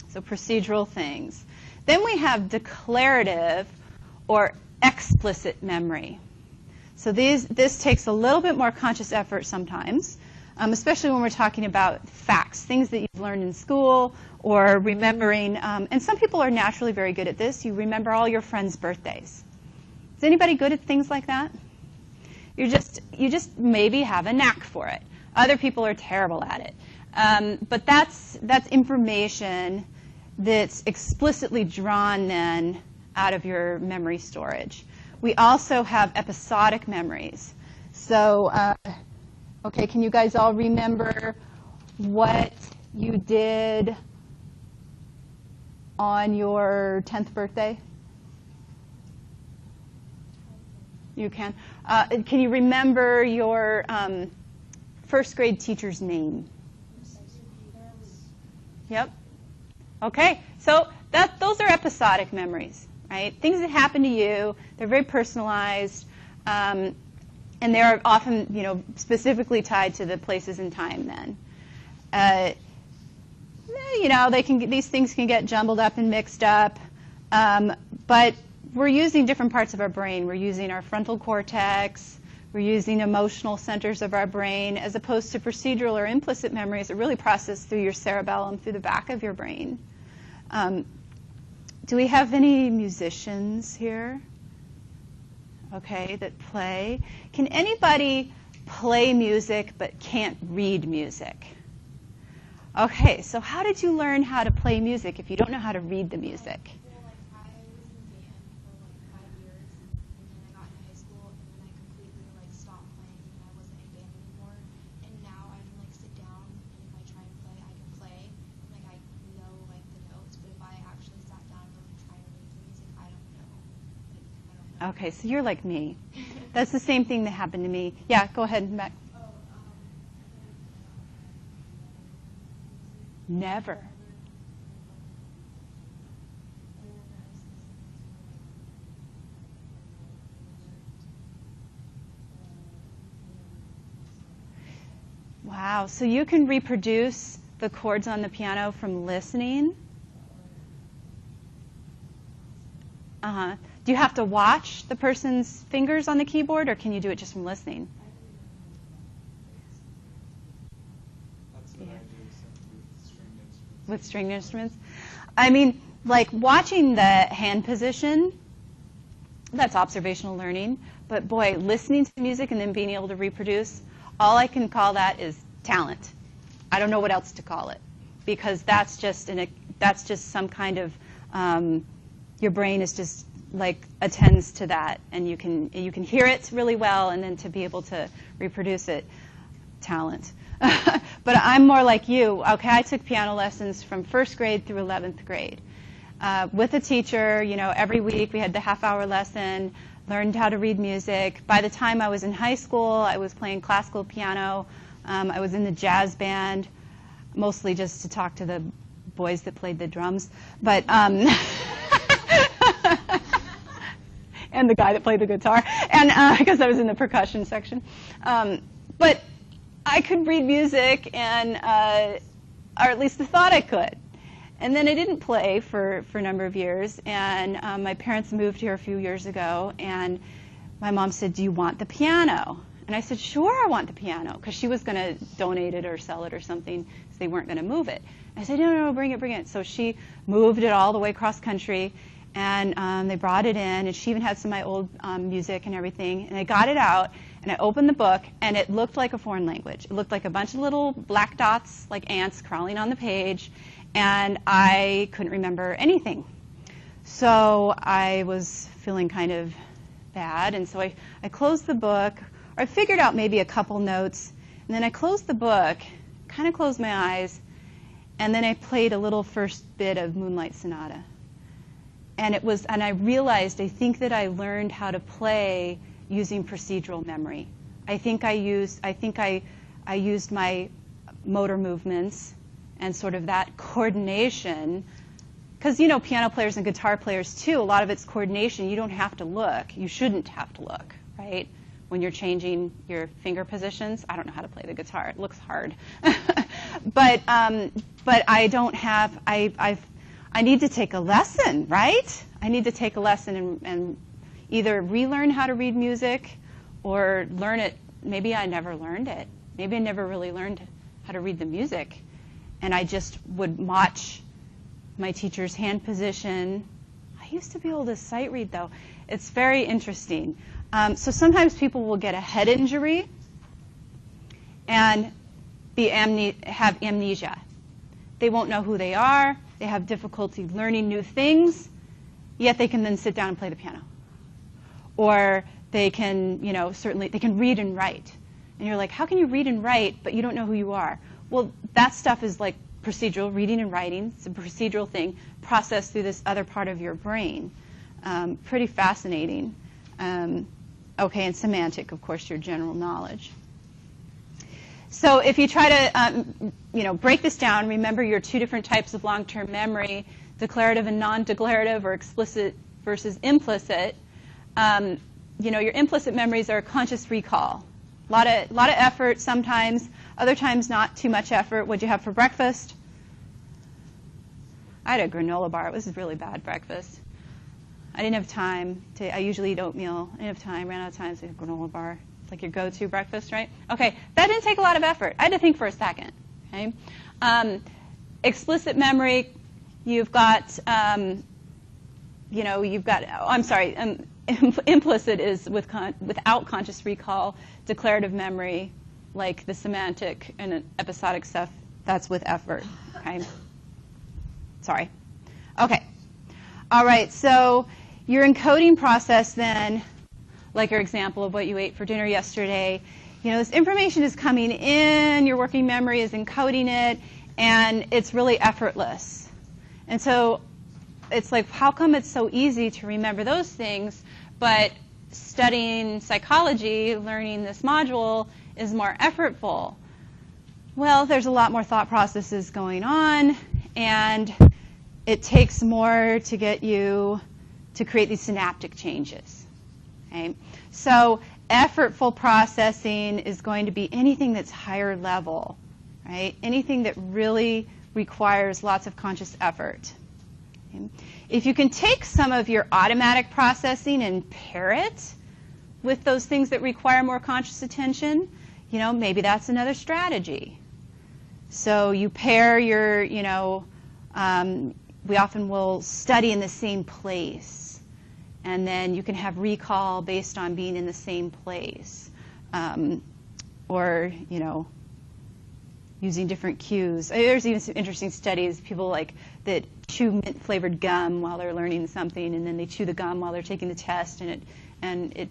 [SPEAKER 1] So procedural things. Then we have declarative or explicit memory. So this takes a little bit more conscious effort sometimes, especially when we're talking about facts, things that you've learned in school or remembering. And some people are naturally very good at this. You remember all your friends' birthdays. Is anybody good at things like that? You just maybe have a knack for it. Other people are terrible at it. But that's information that's explicitly drawn then out of your memory storage. We also have episodic memories. So, okay, can you guys all remember what you did on your 10th birthday? You can. Can you remember your first grade teacher's name? Yep. Okay, so those are episodic memories, right? Things that happen to you. They're very personalized, and they're often, specifically tied to the places and time. Then, these things can get jumbled up and mixed up, but we're using different parts of our brain. We're using our frontal cortex. We're using emotional centers of our brain, as opposed to procedural or implicit memories that really process through your cerebellum, through the back of your brain. Do we have any musicians here? Okay, that play. Can anybody play music but can't read music? Okay, so how did you learn how to play music if you don't know how to read the music?
[SPEAKER 3] Well, I was in band for 5 years, and then I got in high school, and then I completely stopped playing, and I wasn't in band anymore. And now I can sit down, and if I try and play, I can play. I know the notes, but if I actually sat down and try to read the music, I don't know.
[SPEAKER 1] Okay, so you're like me. That's the same thing that happened to me. Yeah, go ahead, Mac. Never. Wow, so you can reproduce the chords on the piano from listening? Uh-huh. Do you have to watch the person's fingers on the keyboard, or can you do it just from listening?
[SPEAKER 5] That's what I do with stringed instruments.
[SPEAKER 1] With stringed instruments? I mean, watching the hand position, that's observational learning. But boy, listening to music and then being able to reproduce, all I can call that is talent. I don't know what else to call it, because that's just some kind of your brain is just attends to that, and you can hear it really well, and then to be able to reproduce it, talent. But I'm more like you. Okay, I took piano lessons from 1st grade through 11th grade with a teacher. Every week we had the half-hour lesson. Learned how to read music. By the time I was in high school, I was playing classical piano. I was in the jazz band, mostly just to talk to the boys that played the drums, but and the guy that played the guitar, and because I was in the percussion section. But I could read music, and or at least I thought I could. And then I didn't play for a number of years, and my parents moved here a few years ago, and my mom said, "Do you want the piano?" And I said, sure, I want the piano, because she was going to donate it or sell it or something, so they weren't going to move it. I said, no, bring it. So she moved it all the way across country, and they brought it in, and she even had some of my old music and everything, and I got it out, and I opened the book, and it looked like a foreign language. It looked like a bunch of little black dots, like ants, crawling on the page, and I couldn't remember anything. So I was feeling kind of bad, and so I closed the book, or I figured out maybe a couple notes, and then I closed the book, kind of closed my eyes, and then I played a little first bit of Moonlight Sonata. And I realized, I think that I learned how to play using procedural memory. I think I used my motor movements and sort of that coordination, because piano players and guitar players too, a lot of it's coordination. You don't have to look. You shouldn't have to look, right? When you're changing your finger positions. I don't know how to play the guitar. It looks hard. But I don't have, I need to take a lesson, right? I need to take a lesson and either relearn how to read music or learn it. Maybe I never learned it. Maybe I never really learned how to read the music. And I just would watch my teacher's hand position. I used to be able to sight read, though. It's very interesting. So sometimes people will get a head injury and have amnesia. They won't know who they are. They have difficulty learning new things, yet they can then sit down and play the piano. Or they can, certainly, they can read and write. And you're like, how can you read and write, but you don't know who you are? Well, that stuff is like procedural, reading and writing. It's a procedural thing processed through this other part of your brain. Pretty fascinating. Okay, and semantic, of course, your general knowledge. So if you try to, break this down, remember your two different types of long-term memory, declarative and non-declarative, or explicit versus implicit. Your implicit memories are conscious recall. A lot of effort sometimes, other times not too much effort. What'd you have for breakfast? I had a granola bar. It was a really bad breakfast. I didn't have time I usually eat oatmeal. I didn't have time, ran out of time, so I had a granola bar. It's like your go-to breakfast, right? Okay, that didn't take a lot of effort. I had to think for a second, okay? Explicit memory, you've got, implicit is without conscious recall. Declarative memory, like the semantic and episodic stuff, that's with effort, okay? Sorry. Okay. All right, so your encoding process then, like your example of what you ate for dinner yesterday, this information is coming in, your working memory is encoding it, and it's really effortless. And so it's like, how come it's so easy to remember those things, but studying psychology, learning this module, is more effortful? Well, there's a lot more thought processes going on, and it takes more to get you to create these synaptic changes. Okay? So effortful processing is going to be anything that's higher level, right? Anything that really requires lots of conscious effort. Okay? If you can take some of your automatic processing and pair it with those things that require more conscious attention, maybe that's another strategy. So you pair your, we often will study in the same place, and then you can have recall based on being in the same place, or using different cues. There's even some interesting studies, people that chew mint-flavored gum while they're learning something, and then they chew the gum while they're taking the test, and it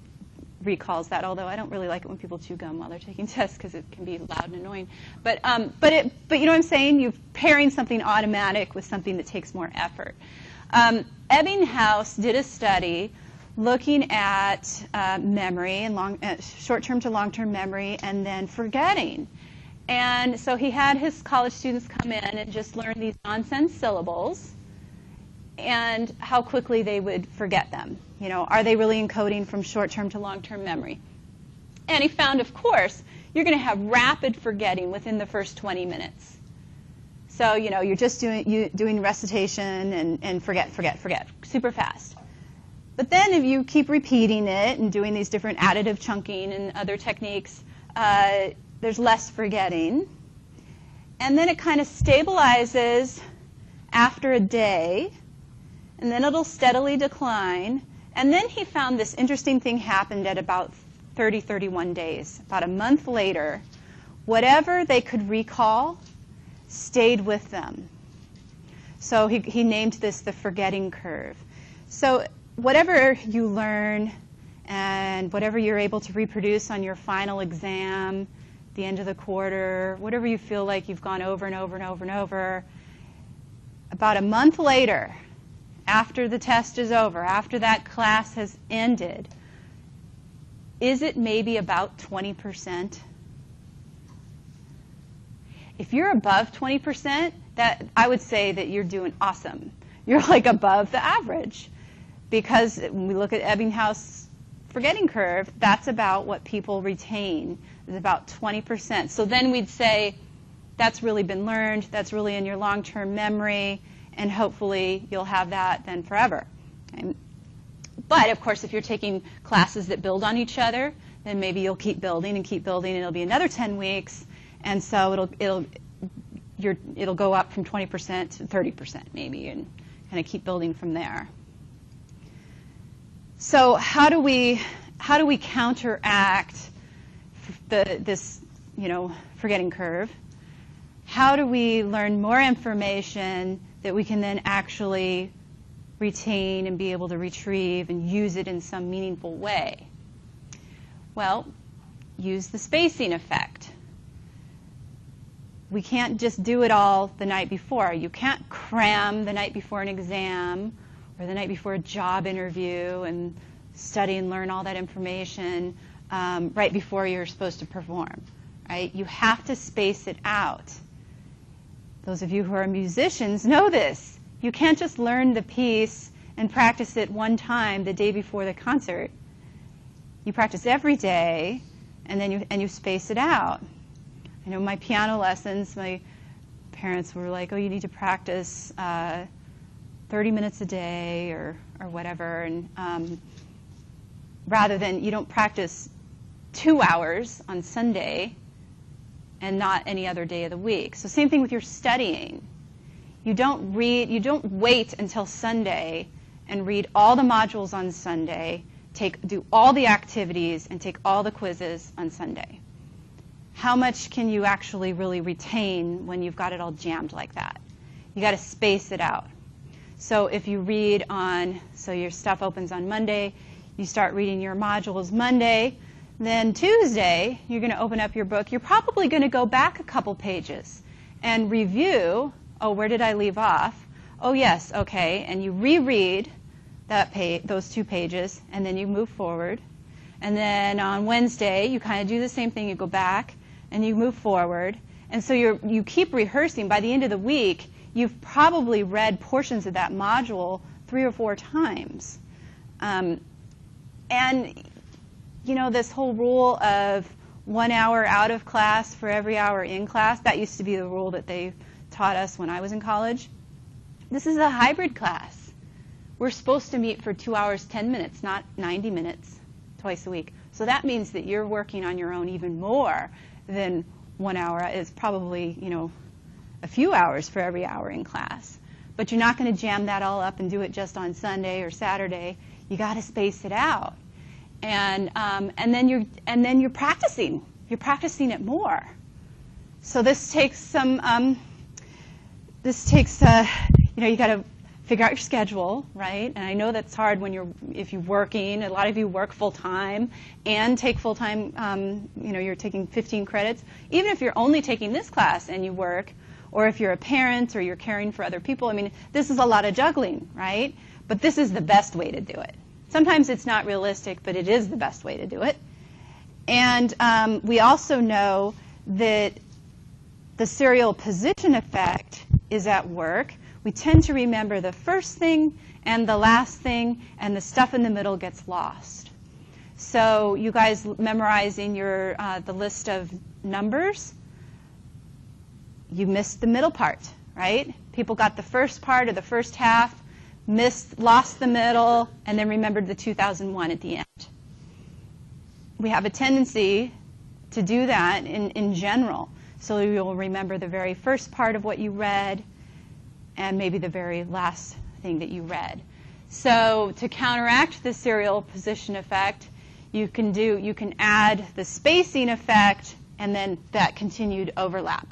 [SPEAKER 1] recalls that. Although I don't really like it when people chew gum while they're taking tests because it can be loud and annoying. But you know what I'm saying? You're pairing something automatic with something that takes more effort. Ebbinghaus did a study looking at memory and short-term to long-term memory, and then forgetting. And so he had his college students come in and just learn these nonsense syllables, and how quickly they would forget them. Are they really encoding from short-term to long-term memory? And he found, of course, you're going to have rapid forgetting within the first 20 minutes. So, you're just doing recitation and forget, super fast. But then if you keep repeating it and doing these different additive chunking and other techniques, there's less forgetting. And then it kind of stabilizes after a day, and then it'll steadily decline. And then he found this interesting thing happened at about 30, 31 days. About a month later, whatever they could recall stayed with them. So he named this the forgetting curve. So whatever you learn and whatever you're able to reproduce on your final exam, the end of the quarter, whatever you feel like you've gone over and over and over and over, about a month later, after the test is over, after that class has ended, is it maybe about 20%? If you're above 20%, that I would say that you're doing awesome. You're like above the average. Because when we look at Ebbinghaus forgetting curve, that's about what people retain, is about 20%. So then we'd say that's really been learned, that's really in your long-term memory, and hopefully you'll have that then forever. Okay? But of course, if you're taking classes that build on each other, then maybe you'll keep building, and it'll be another 10 weeks, and so it'll go up from 20% to 30% maybe, and kind of keep building from there. So how do we counteract this forgetting curve? How do we learn more information that we can then actually retain and be able to retrieve and use it in some meaningful way? Well, use the spacing effect. We can't just do it all the night before. You can't cram the night before an exam or the night before a job interview and study and learn all that information right before you're supposed to perform. Right? You have to space it out. Those of you who are musicians know this. You can't just learn the piece and practice it one time the day before the concert. You practice every day, and then you space it out. I know my piano lessons, my parents were like, oh, you need to practice 30 minutes a day or whatever, and rather than you don't practice 2 hours on Sunday and not any other day of the week. So same thing with your studying. You don't wait until Sunday and read all the modules on Sunday, do all the activities, and take all the quizzes on Sunday. How much can you actually really retain when you've got it all jammed like that? You got to space it out. So if you read so your stuff opens on Monday, you start reading your modules Monday, then Tuesday you're going to open up your book. You're probably going to go back a couple pages and review, oh, where did I leave off? Oh, yes, okay, and you reread those 2 pages, and then you move forward. And then on Wednesday, you kind of do the same thing. You go back, and you move forward. And so you keep rehearsing. By the end of the week, you've probably read portions of that module 3 or 4 times. And, this whole rule of 1 hour out of class for every hour in class, that used to be the rule that they taught us when I was in college. This is a hybrid class. We're supposed to meet for 2 hours, 10 minutes, not 90 minutes twice a week. So that means that you're working on your own even more than 1 hour. It's probably, a few hours for every hour in class. But you're not going to jam that all up and do it just on Sunday or Saturday. You got to space it out. And then you're practicing. You're practicing it more. So this takes you got to figure out your schedule, right? And I know that's hard if you're working. A lot of you work full-time and take full-time, you're taking 15 credits. Even if you're only taking this class and you work, or if you're a parent or you're caring for other people, this is a lot of juggling, right? But this is the best way to do it. Sometimes it's not realistic, but it is the best way to do it. And we also know that the serial position effect is at work. We tend to remember the first thing and the last thing, and the stuff in the middle gets lost. So you guys memorizing the list of numbers, you missed the middle part, right? People got the first part or the first half, lost the middle, and then remembered the 2001 at the end. We have a tendency to do that in general. So you'll remember the very first part of what you read and maybe the very last thing that you read. So to counteract the serial position effect, you can add the spacing effect and then that continued overlap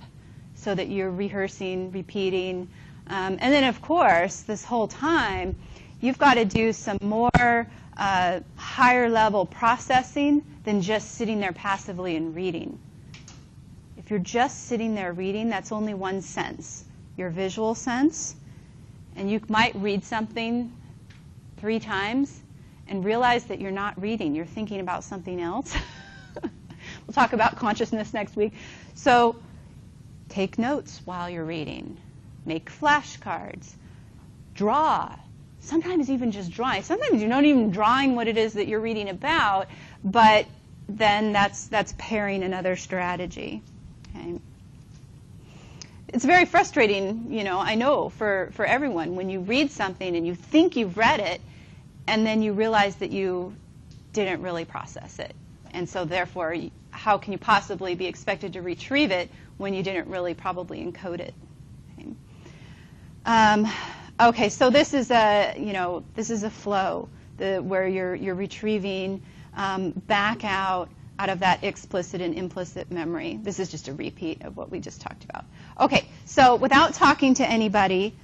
[SPEAKER 1] so that you're rehearsing, repeating. And then, of course, this whole time, you've got to do some more higher level processing than just sitting there passively and reading. If you're just sitting there reading, that's only one sense, your visual sense. And you might read something 3 times and realize that you're not reading, you're thinking about something else. We'll talk about consciousness next week. So take notes while you're reading. Make flashcards. Draw. Sometimes even just drawing. Sometimes you're not even drawing what it is that you're reading about, but then that's pairing another strategy. Okay. It's very frustrating, I know, for everyone when you read something and you think you've read it, and then you realize that you didn't really process it. And so therefore, how can you possibly be expected to retrieve it when you didn't really probably encode it? Okay, okay, so this is a flow where you're retrieving back out of that explicit and implicit memory. This is just a repeat of what we just talked about. Okay, so without talking to anybody,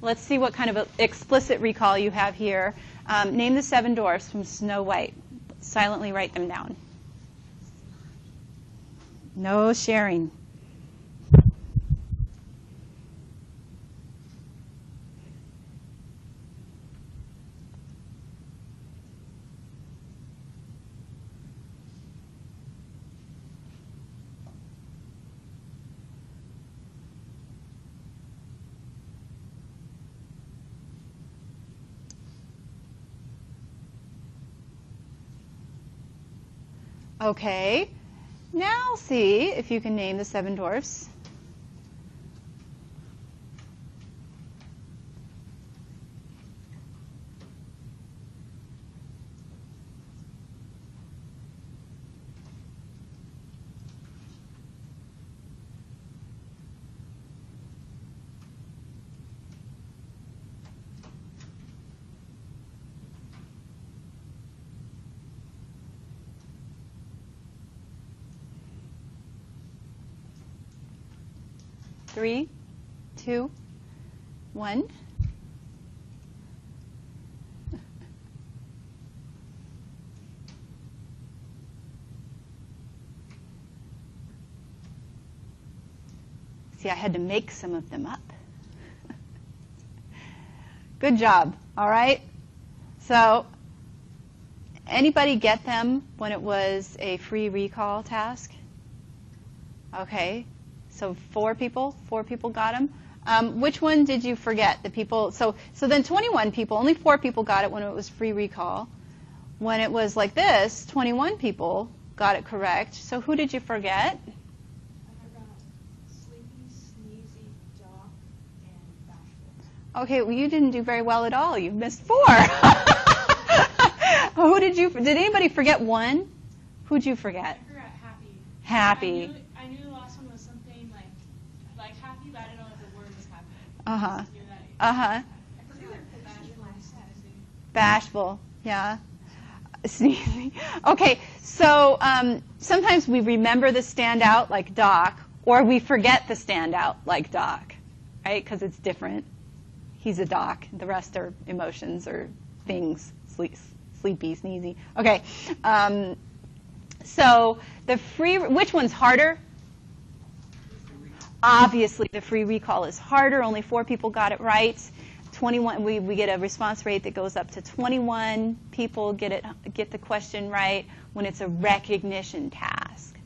[SPEAKER 1] let's see what kind of explicit recall you have here. Name the 7 dwarfs from Snow White. Silently write them down. No sharing. Okay, now see if you can name the 7 dwarfs. Three, 2, 1. See, I had to make some of them up. Good job, all right? So, anybody get them when it was a free recall task? Okay. So 4 people got them. Which one did you forget? The people. So then 21 people, only 4 people got it when it was free recall. When it was like this, 21 people got it correct. So who did you forget?
[SPEAKER 2] I forgot Sleepy, Sneezy, Doc, and Bashful.
[SPEAKER 1] Okay, well you didn't do very well at all. You missed 4. Who did you? Did anybody forget 1? Who'd you forget?
[SPEAKER 2] I forgot Happy.
[SPEAKER 1] Happy.
[SPEAKER 2] I knew the last one was something like Happy, but I didn't know if the word was Happy.
[SPEAKER 1] Uh-huh.
[SPEAKER 2] Knew that.
[SPEAKER 1] Uh-huh.
[SPEAKER 2] I forgot Bashful and Sneezy.
[SPEAKER 1] Bashful, yeah. Sneezing. Okay, so sometimes we remember the standout like Doc, or we forget the standout like Doc, right? Because it's different. He's a Doc. The rest are emotions or things. Sleepy, sneezy. Okay. So which one's harder? Obviously, the free recall is harder. Only 4 people got it right. 21. We get a response rate that goes up to 21 people get the question right when it's a recognition task.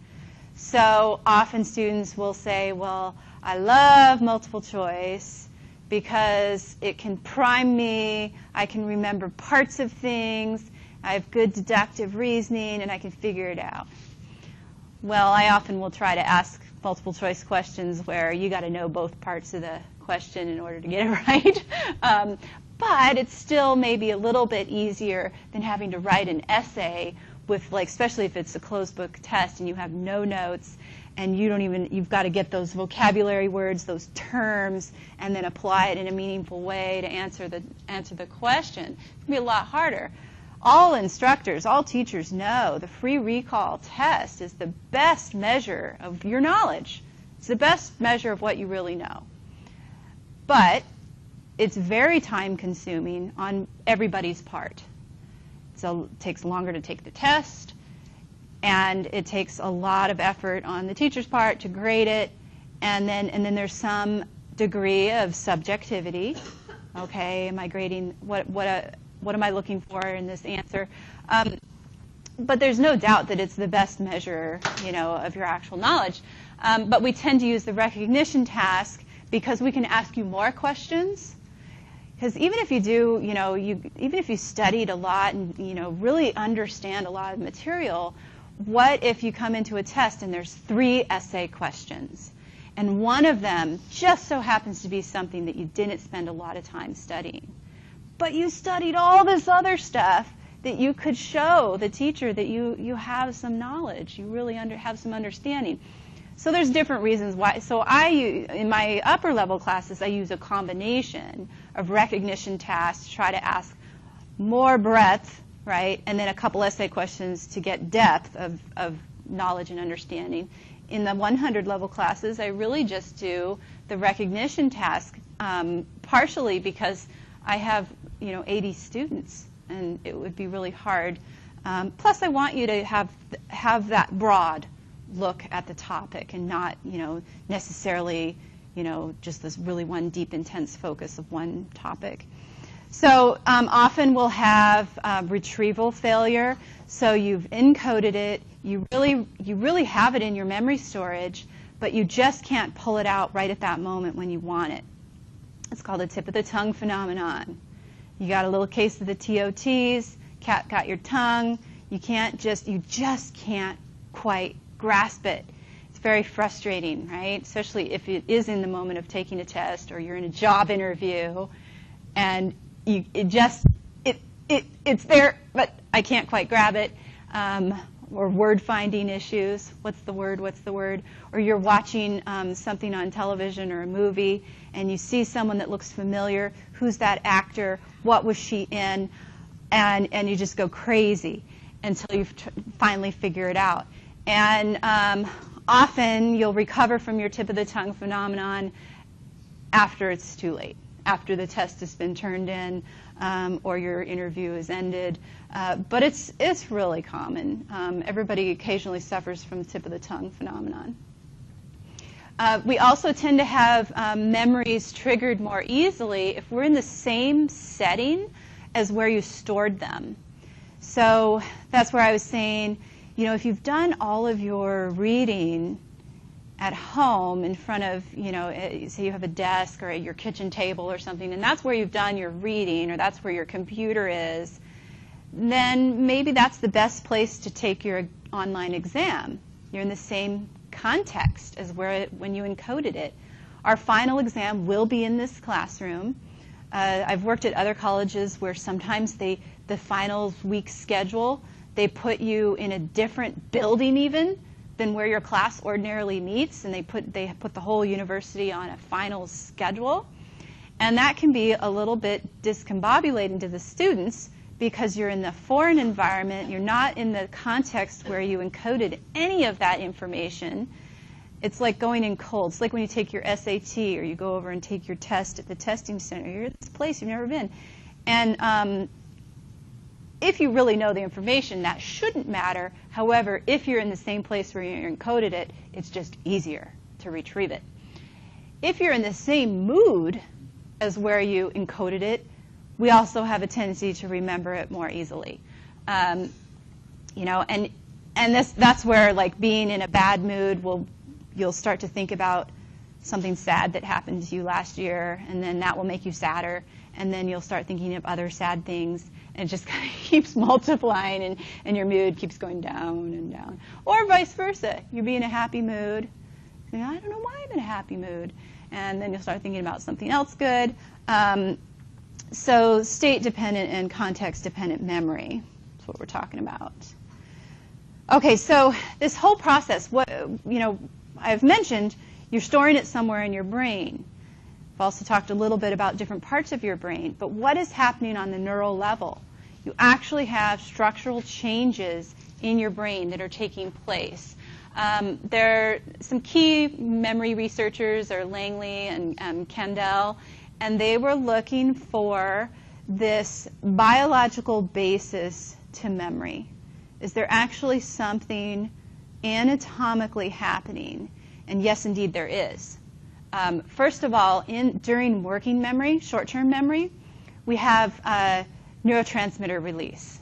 [SPEAKER 1] So often students will say, "Well, I love multiple choice because it can prime me. I can remember parts of things. I have good deductive reasoning, and I can figure it out." Well, I often will try to ask multiple choice questions where you got to know both parts of the question in order to get it right. but it's still maybe a little bit easier than having to write an essay with, like, especially if it's a closed book test and you have no notes and you've got to get those vocabulary words, those terms, and then apply it in a meaningful way to answer the question. It's going to be a lot harder. All instructors, all teachers know the free recall test is the best measure of your knowledge. It's the best measure of what you really know. But it's very time consuming on everybody's part. So it takes longer to take the test, and it takes a lot of effort on the teacher's part to grade it, and then there's some degree of subjectivity. Okay, am I grading what am I looking for in this answer? But there's no doubt that it's the best measure, of your actual knowledge. But we tend to use the recognition task because we can ask you more questions. Because even if you do, even if you studied a lot and, really understand a lot of material, what if you come into a test and there's 3 essay questions, and one of them just so happens to be something that you didn't spend a lot of time studying, but you studied all this other stuff that you could show the teacher that you have some knowledge, you really have some understanding. So there's different reasons why. So in my upper level classes, I use a combination of recognition tasks to try to ask more breadth, right, and then a couple essay questions to get depth of knowledge and understanding. In the 100 level classes, I really just do the recognition task, partially because I have 80 students, and it would be really hard. Plus, I want you to have that broad look at the topic and not, necessarily, just this really one deep, intense focus of one topic. So often we'll have retrieval failure. So you've encoded it, you really have it in your memory storage, but you just can't pull it out right at that moment when you want it. It's called a tip of the tongue phenomenon. You got a little case of the TOTs, cat got your tongue, you just can't quite grasp it. It's very frustrating, right? Especially if it is in the moment of taking a test or you're in a job interview and it's there, but I can't quite grab it. Or word finding issues. What's the word? Or you're watching something on television or a movie and you see someone that looks familiar. Who's that actor? What was she in? And you just go crazy until you finally figure it out. And often you'll recover from your tip of the tongue phenomenon after it's too late, after the test has been turned in or your interview is ended. But it's really common. Everybody occasionally suffers from the tip of the tongue phenomenon. We also tend to have memories triggered more easily if we're in the same setting as where you stored them. So that's where I was saying, if you've done all of your reading at home in front of, say you have a desk or your kitchen table or something, and that's where you've done your reading or that's where your computer is, then maybe that's the best place to take your online exam. You're in the same context as when you encoded it. Our final exam will be in this classroom. I've worked at other colleges where sometimes the finals week schedule, they put you in a different building even than where your class ordinarily meets, and they put the whole university on a finals schedule. And that can be a little bit discombobulating to the students because you're in the foreign environment, you're not in the context where you encoded any of that information. It's like going in cold. It's like when you take your SAT or you go over and take your test at the testing center. You're at this place you've never been. And if you really know the information, that shouldn't matter. However, if you're in the same place where you encoded it, it's just easier to retrieve it. If you're in the same mood as where you encoded it, we also have a tendency to remember it more easily. And that's where, like, being in a bad mood, you'll start to think about something sad that happened to you last year, and then that will make you sadder, and then you'll start thinking of other sad things, and it just kind of keeps multiplying, and your mood keeps going down and down. Or vice versa. You'll be in a happy mood. I don't know why I'm in a happy mood. And then you'll start thinking about something else good. So state-dependent and context-dependent memory is what we're talking about. Okay, so this whole process, I've mentioned you're storing it somewhere in your brain. I've also talked a little bit about different parts of your brain, but what is happening on the neural level? You actually have structural changes in your brain that are taking place. There are some key memory researchers are Langley and Kendall, and they were looking for this biological basis to memory. Is there actually something anatomically happening? And yes, indeed, there is. First of all, during working memory, short-term memory, we have neurotransmitter release.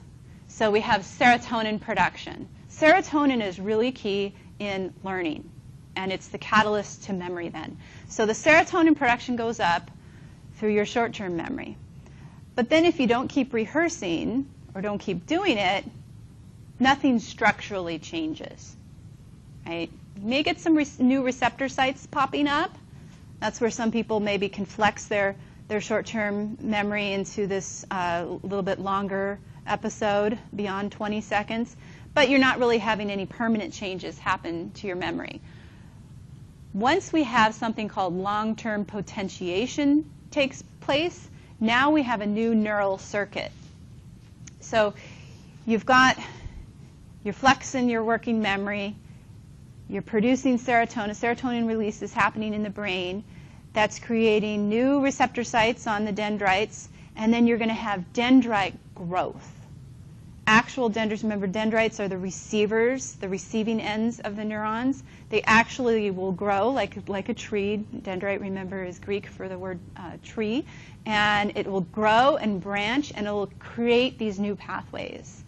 [SPEAKER 1] So we have serotonin production. Serotonin is really key in learning, and it's the catalyst to memory then. So the serotonin production goes up through your short-term memory. But then if you don't keep rehearsing or don't keep doing it, nothing structurally changes. Right? You may get some new receptor sites popping up. That's where some people maybe can flex their short-term memory into this little bit longer episode beyond 20 seconds. But you're not really having any permanent changes happen to your memory. Once we have something called long-term potentiation takes place, now we have a new neural circuit. So you're flexing your working memory, you're producing serotonin. Serotonin release is happening in the brain. That's creating new receptor sites on the dendrites, and then you're going to have dendrite growth. Actual dendrites, remember dendrites are the receivers, the receiving ends of the neurons. They actually will grow like a tree. Dendrite, remember, is Greek for the word tree. And it will grow and branch, and it will create these new pathways.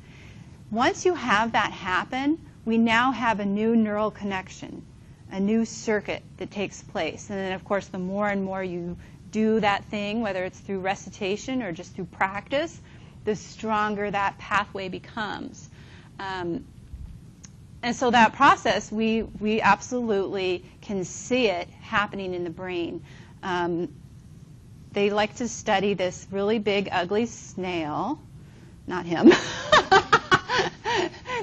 [SPEAKER 1] Once you have that happen, we now have a new neural connection, a new circuit that takes place. And then, of course, the more and more you do that thing, whether it's through recitation or just through practice, the stronger that pathway becomes. And so that process, we absolutely can see it happening in the brain. They like to study this really big, ugly snail. Not him.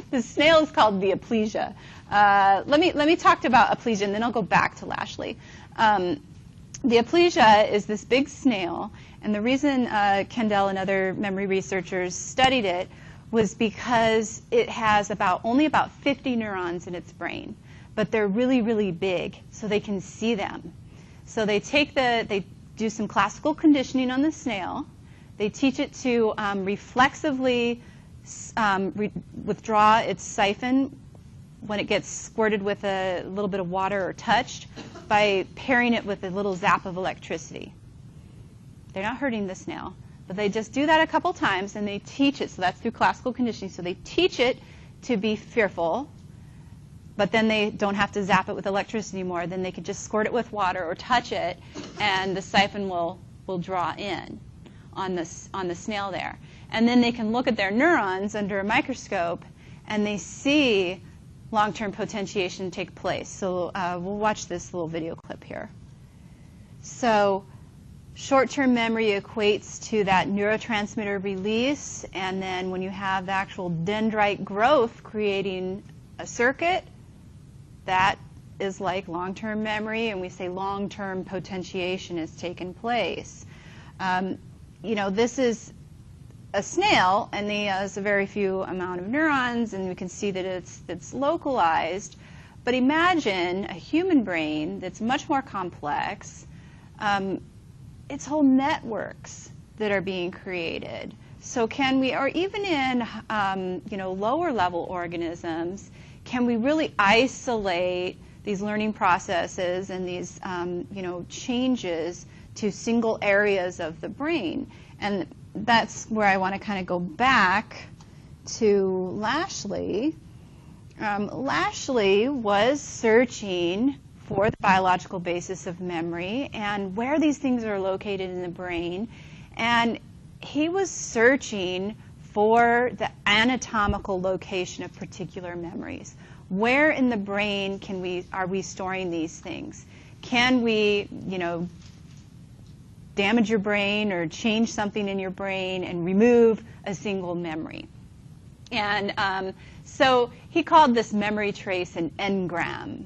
[SPEAKER 1] The snail is called the aplysia. Let me talk about aplysia, and then I'll go back to Lashley. The aplysia is this big snail, and the reason Kendall and other memory researchers studied it was because it has only about 50 neurons in its brain, but they're really, really big, so they can see them. So they do some classical conditioning on the snail. They teach it to reflexively withdraw its siphon when it gets squirted with a little bit of water or touched by pairing it with a little zap of electricity. They're not hurting the snail, but they just do that a couple times, and they teach it. So that's through classical conditioning. So they teach it to be fearful, but then they don't have to zap it with electricity anymore. Then they could just squirt it with water or touch it, and the siphon will draw in on the snail there. And then they can look at their neurons under a microscope, and they see long-term potentiation take place. So we'll watch this little video clip here. So short-term memory equates to that neurotransmitter release, and then when you have the actual dendrite growth creating a circuit, that is like long-term memory, and we say long-term potentiation has taken place. This is a snail, and he has a very few amount of neurons, and we can see that it's localized. But imagine a human brain that's much more complex. It's whole networks that are being created. So can we, or even in lower level organisms, can we really isolate these learning processes and these changes to single areas of the brain? And that's where I want to kind of go back to Lashley. Lashley was searching for the biological basis of memory and where these things are located in the brain. And he was searching for the anatomical location of particular memories. Where in the brain are we storing these things? Can we, damage your brain or change something in your brain and remove a single memory. And so he called this memory trace an engram.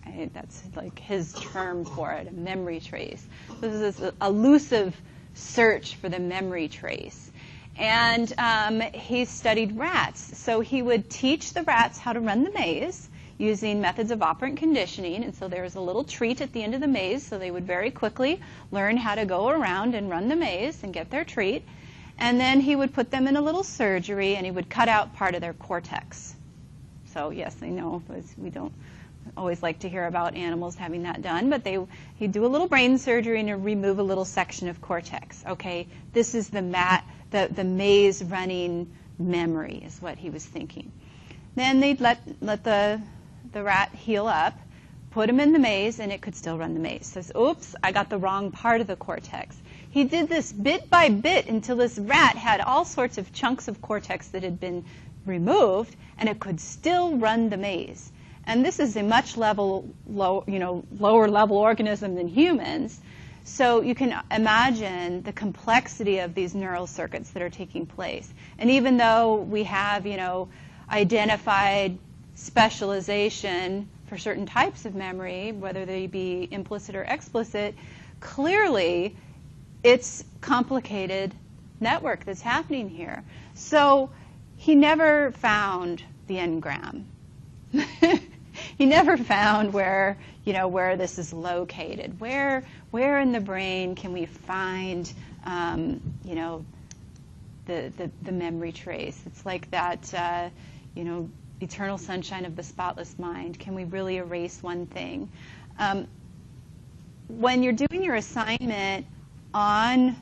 [SPEAKER 1] Right? That's like his term for it, a memory trace. This is this elusive search for the memory trace. And he studied rats. So he would teach the rats how to run the maze using methods of operant conditioning. And so there was a little treat at the end of the maze, so they would very quickly learn how to go around and run the maze and get their treat. And then he would put them in a little surgery, and he would cut out part of their cortex. So yes, I know we don't always like to hear about animals having that done, but he'd do a little brain surgery and remove a little section of cortex. Okay, this is the maze running memory is what he was thinking. Then they'd let the rat heal up, put him in the maze, and it could still run the maze. Says, oops, I got the wrong part of the cortex. He did this bit by bit until this rat had all sorts of chunks of cortex that had been removed, and it could still run the maze. And this is a much lower level organism than humans. So you can imagine the complexity of these neural circuits that are taking place. And even though we have, identified specialization for certain types of memory, whether they be implicit or explicit, clearly it's complicated network that's happening here. So he never found the engram. He never found where this is located. Where in the brain can we find, the memory trace? It's like that, eternal sunshine of the spotless mind. Can we really erase one thing? When you're doing your assignment on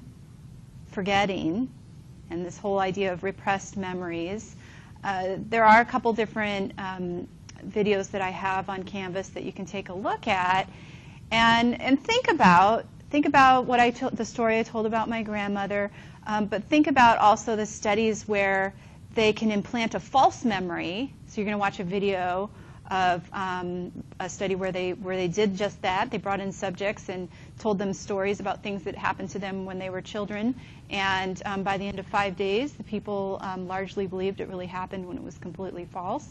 [SPEAKER 1] forgetting and this whole idea of repressed memories, there are a couple different videos that I have on Canvas that you can take a look at and think about what the story I told about my grandmother, but think about also the studies where they can implant a false memory. So you're going to watch a video of a study where they did just that. They brought in subjects and told them stories about things that happened to them when they were children. And by the end of 5 days, the people largely believed it really happened when it was completely false.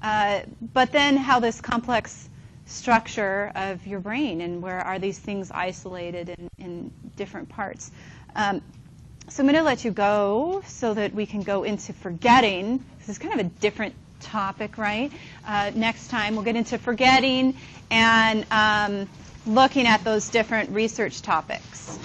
[SPEAKER 1] But then how this complex structure of your brain and where are these things isolated in different parts. So I'm going to let you go so that we can go into forgetting. This is kind of a different topic, right? Next time we'll get into forgetting and looking at those different research topics.